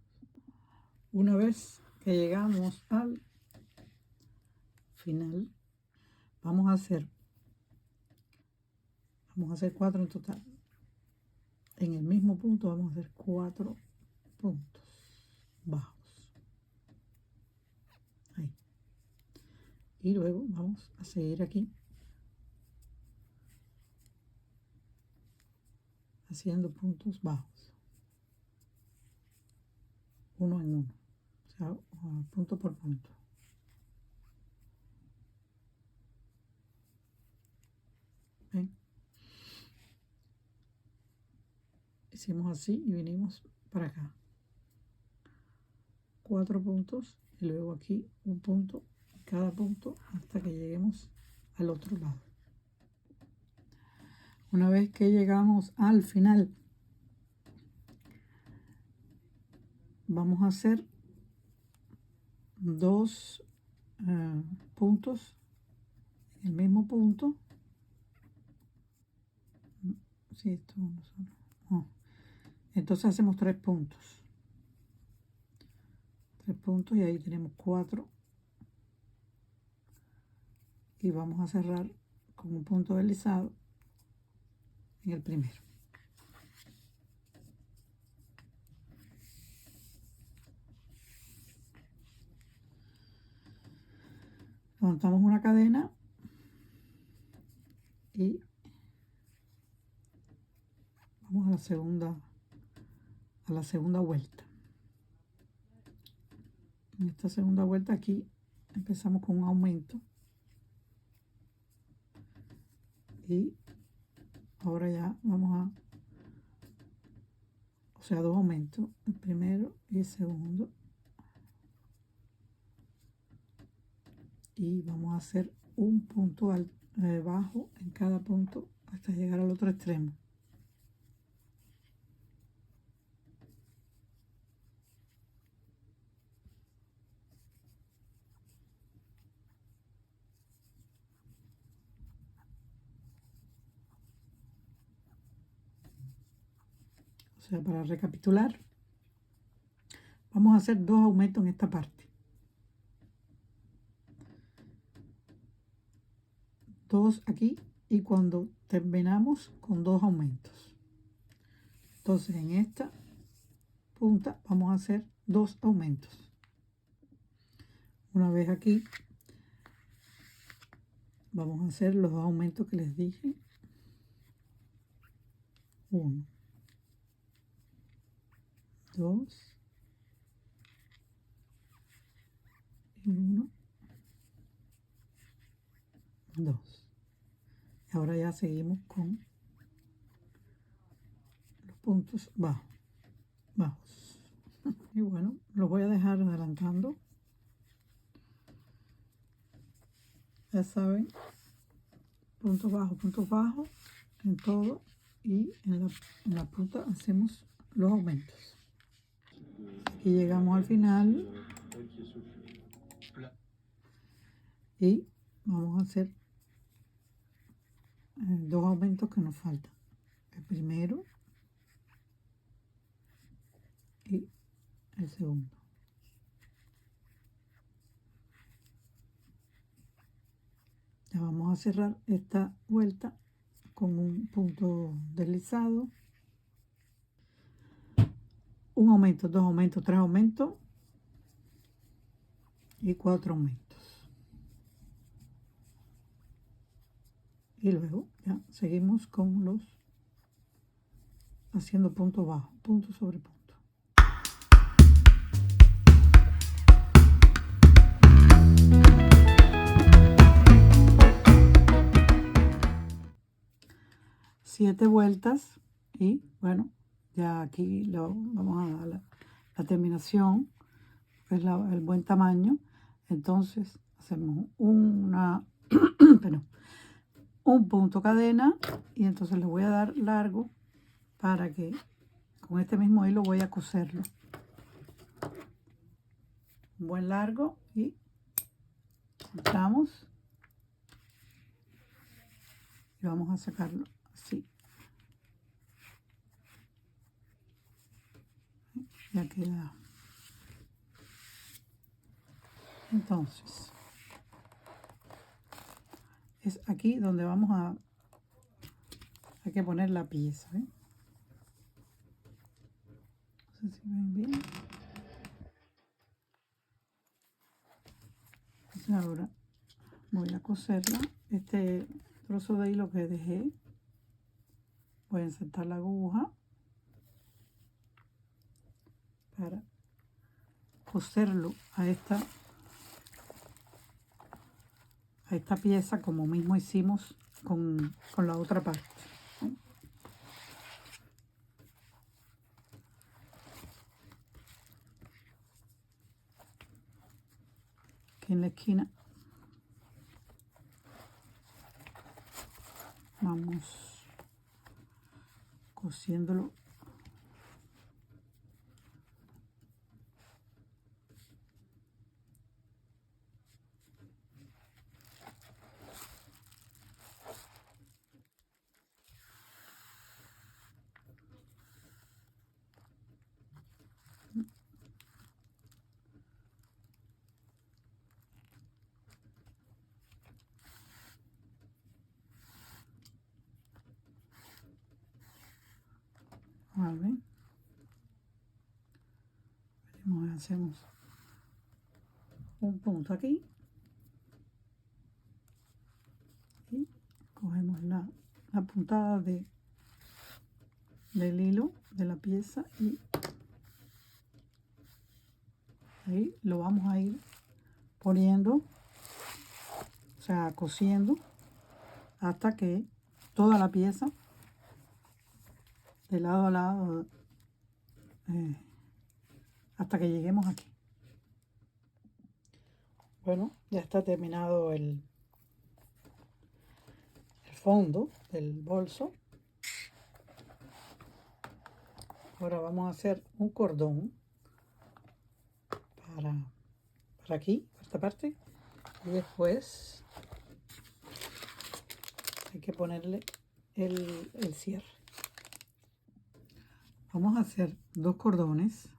Una vez que llegamos al final, vamos a hacer 4 en total. En el mismo punto vamos a hacer 4 puntos bajos. Ahí. Y luego vamos a seguir aquí haciendo puntos bajos. Uno en uno. O sea, punto por punto. ¿Ven? Hicimos así y vinimos para acá. 4 puntos y luego aquí un punto en cada punto hasta que lleguemos al otro lado. Una vez que llegamos al final, vamos a hacer 2 puntos en el mismo punto. Sí, esto no son, no. Entonces hacemos 3 puntos. 3 puntos y ahí tenemos 4. Y vamos a cerrar con un punto deslizado en el primero. Montamos una cadena y vamos a la segunda vuelta. En esta segunda vuelta aquí empezamos con un aumento y ahora ya vamos o sea, 2 aumentos, el primero y el segundo, y vamos a hacer un punto bajo en cada punto hasta llegar al otro extremo. sea, para recapitular, vamos a hacer 2 aumentos en esta parte. 2 aquí y cuando terminamos con 2 aumentos. Entonces en esta punta vamos a hacer 2 aumentos. Una vez aquí vamos a hacer los 2 aumentos que les dije. 1, 2 y 1, 2. Y ahora ya seguimos con los puntos bajos. Y bueno, los voy a dejar adelantando. Ya saben, puntos bajos en todo, y en la punta hacemos los aumentos. Aquí llegamos al final y vamos a hacer 2 aumentos que nos faltan. El primero y el segundo. Ya vamos a cerrar esta vuelta con un punto deslizado. Un aumento, 2 aumentos, 3 aumentos y 4 aumentos. Y luego ya seguimos con los haciendo punto bajo, punto sobre punto. Siete vueltas y bueno, ya aquí vamos a dar la terminación, es el buen tamaño. Entonces hacemos perdón, un punto cadena y entonces le voy a dar largo para que con este mismo hilo voy a coserlo. Un buen largo y cortamos y vamos a sacarlo así. Ya queda. Entonces es aquí donde vamos hay que poner la pieza, ¿eh? No sé si ven bien. Entonces ahora voy a coserla. Este trozo de hilo que dejé, voy a insertar la aguja para coserlo a esta pieza, como mismo hicimos con la otra parte. Aquí en la esquina vamos cosiéndolo. ¿Vale? Hacemos un punto aquí y cogemos la puntada del hilo de la pieza y ahí lo vamos a ir poniendo, o sea, cosiendo hasta que toda la pieza de lado a lado, hasta que lleguemos aquí. Bueno, ya está terminado el fondo del bolso. Ahora vamos a hacer un cordón para aquí, para esta parte, y después hay que ponerle el cierre. Vamos a hacer 2 cordones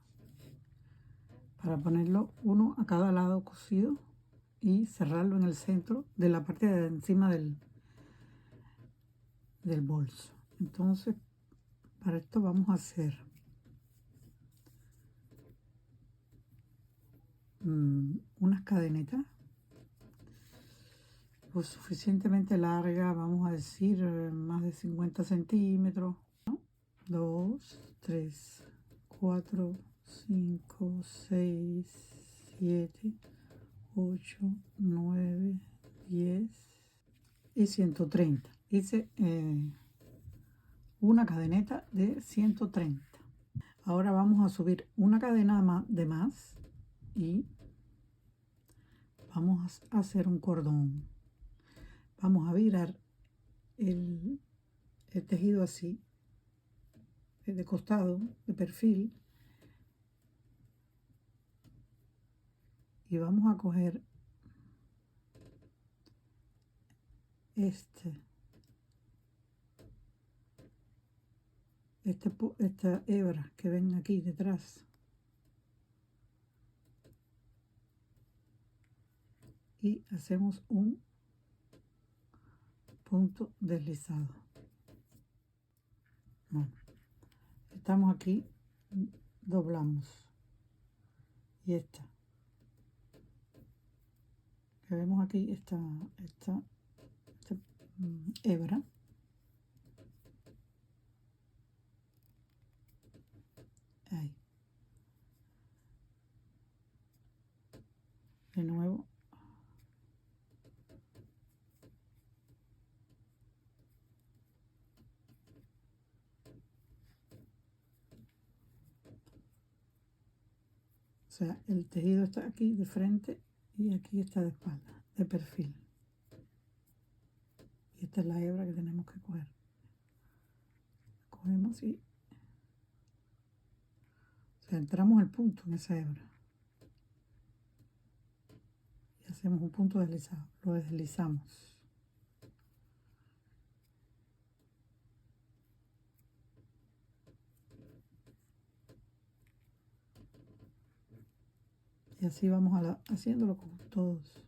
para ponerlo uno a cada lado cosido y cerrarlo en el centro de la parte de encima del bolso. Entonces, para esto vamos a hacer unas cadenitas pues suficientemente largas, vamos a decir más de 50 centímetros, ¿no? 2, 3, 4, 5, 6, 7, 8, 9, 10 y 130. Hice una cadeneta de 130. Ahora vamos a subir una cadena de más y vamos a hacer un cordón. Vamos a virar el tejido así, de costado, de perfil, y vamos a coger esta hebra que ven aquí detrás y hacemos un punto deslizado. Bueno, estamos aquí, doblamos y esta que vemos aquí, esta hebra, ahí, de nuevo o sea, el tejido está aquí de frente y aquí está de espalda, de perfil. Y esta es la hebra que tenemos que coger. Cogemos y centramos el punto en esa hebra. Y hacemos un punto deslizado. Lo deslizamos. Y así vamos haciéndolo con todos.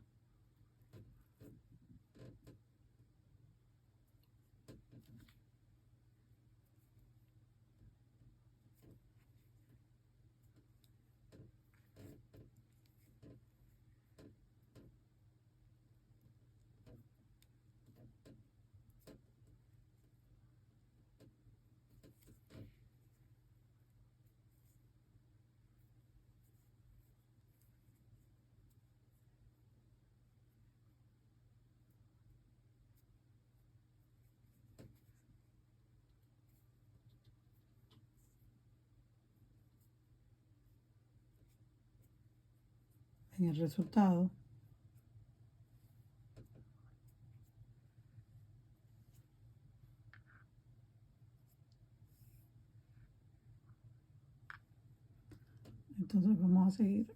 En el resultado, entonces vamos a seguir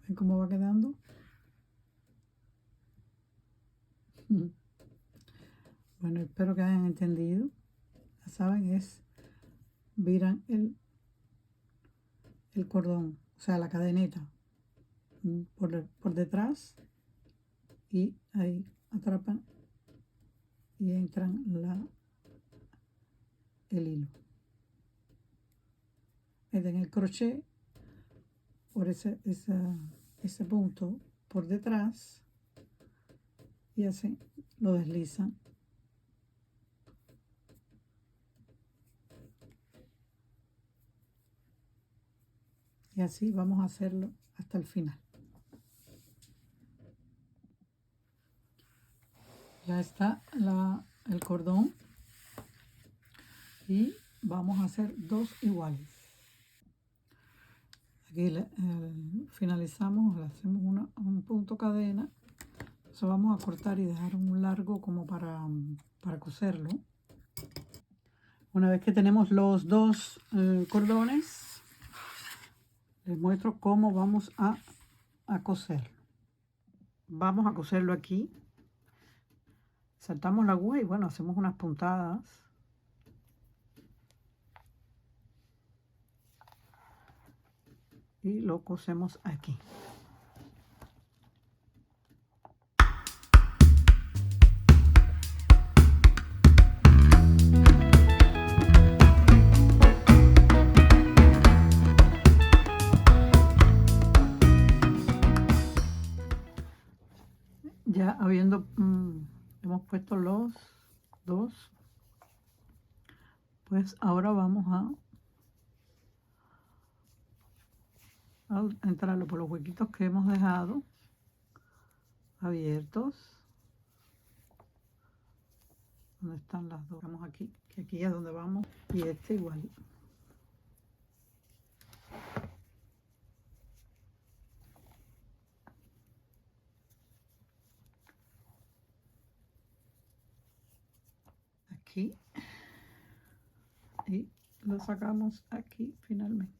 ¿ven cómo va quedando? Bueno, espero que hayan entendido. Ya saben, viran el cordón, o sea, la cadeneta por detrás y ahí atrapan y entran el hilo. Meten el crochet por ese punto por detrás y así lo deslizan Y así vamos a hacerlo hasta el final. Ya está el cordón y vamos a hacer 2 iguales. Aquí finalizamos, le hacemos un punto cadena. Entonces vamos a cortar y dejar un largo como para coserlo. Una vez que tenemos los 2 cordones, les muestro cómo vamos a coserlo. Vamos a coserlo aquí. Saltamos la aguja y bueno, hacemos unas puntadas. Y lo cosemos aquí. Ya habiendo hemos puesto los 2, pues ahora vamos a entrarlo por los huequitos que hemos dejado abiertos. ¿Dónde están las dos? Vamos aquí, que aquí es donde vamos, y este igual. Aquí. Y lo sacamos aquí finalmente.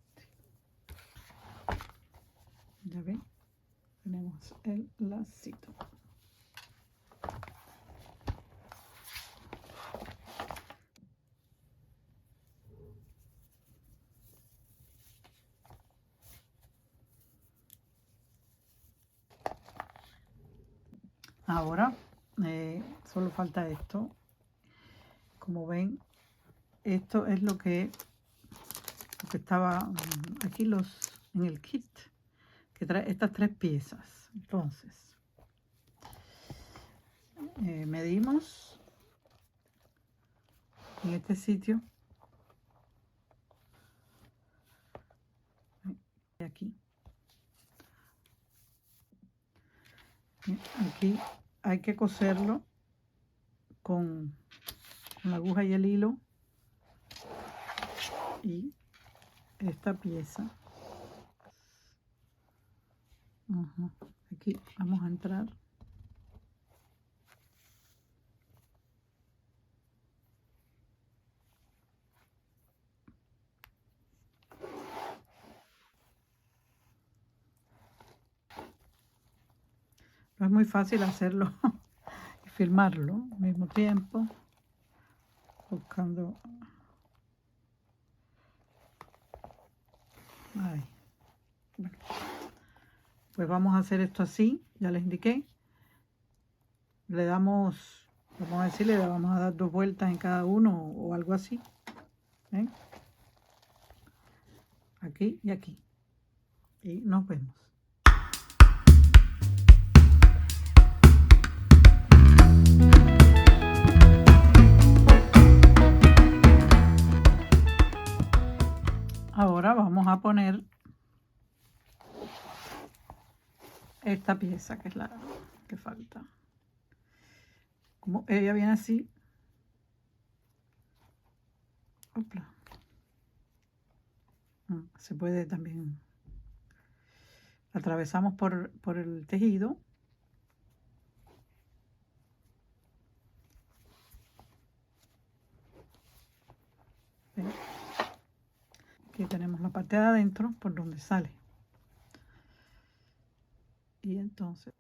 Ya ven, tenemos el lacito. Ahora solo falta esto. Como ven, esto es lo que estaba aquí en el kit, que trae estas 3 piezas. Entonces medimos en este sitio y aquí. Aquí hay que coserlo con la aguja y el hilo, y esta pieza. Aquí vamos a entrar. No es muy fácil hacerlo y filmarlo al mismo tiempo, buscando. Ahí. Bueno, pues vamos a hacer esto así, ya les indiqué. Le damos, vamos a decirle, le vamos a dar 2 vueltas en cada uno o algo así. ¿Ven? Aquí y aquí. Y nos vemos. Ahora vamos a poner esta pieza, que es la que falta. Como ella viene así. Opla. Se puede también. Atravesamos por el tejido. ¿Ven? Aquí tenemos la parte de adentro por donde sale. Y entonces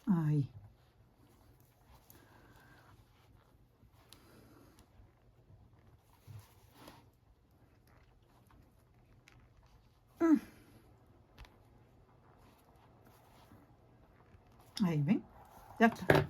ahí. Ahí ven, ya está.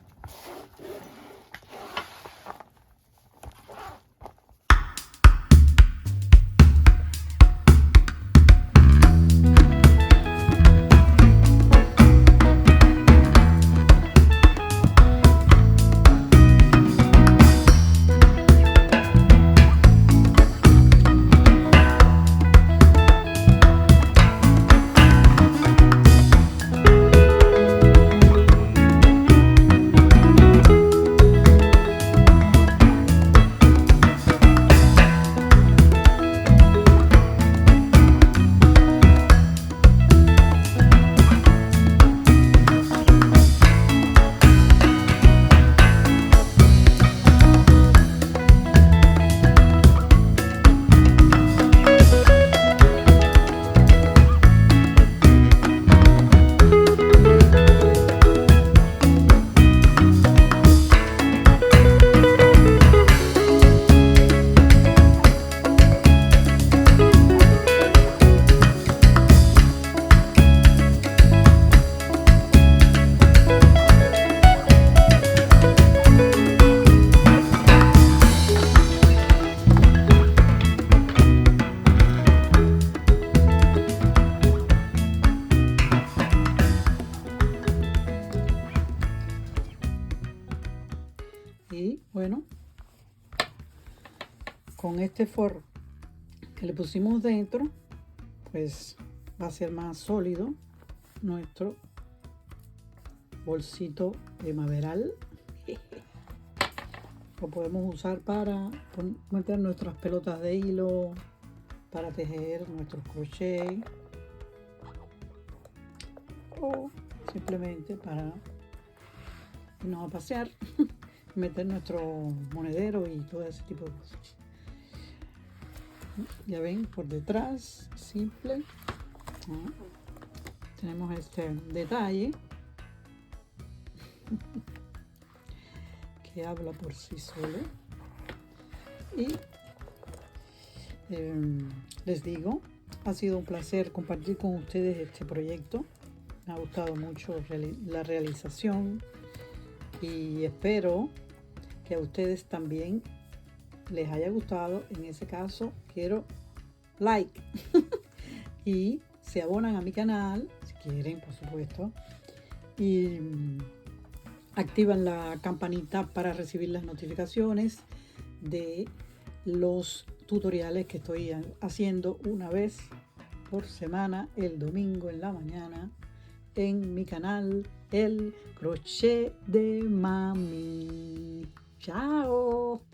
Bueno, con este forro que le pusimos dentro, pues va a ser más sólido nuestro bolsito primaveral. Lo podemos usar para meter nuestras pelotas de hilo, para tejer nuestros crochets o simplemente para irnos a pasear, meter nuestro monedero y todo ese tipo de cosas. Ya ven, por detrás, simple, tenemos este detalle que habla por sí solo. Y les digo, ha sido un placer compartir con ustedes este proyecto. Me ha gustado mucho la realización y espero que a ustedes también les haya gustado. En ese caso, quiero like y se abonan a mi canal si quieren, por supuesto, y activan la campanita para recibir las notificaciones de los tutoriales que estoy haciendo una vez por semana, el domingo en la mañana, en mi canal El Crochet de Mami. ¡Chao!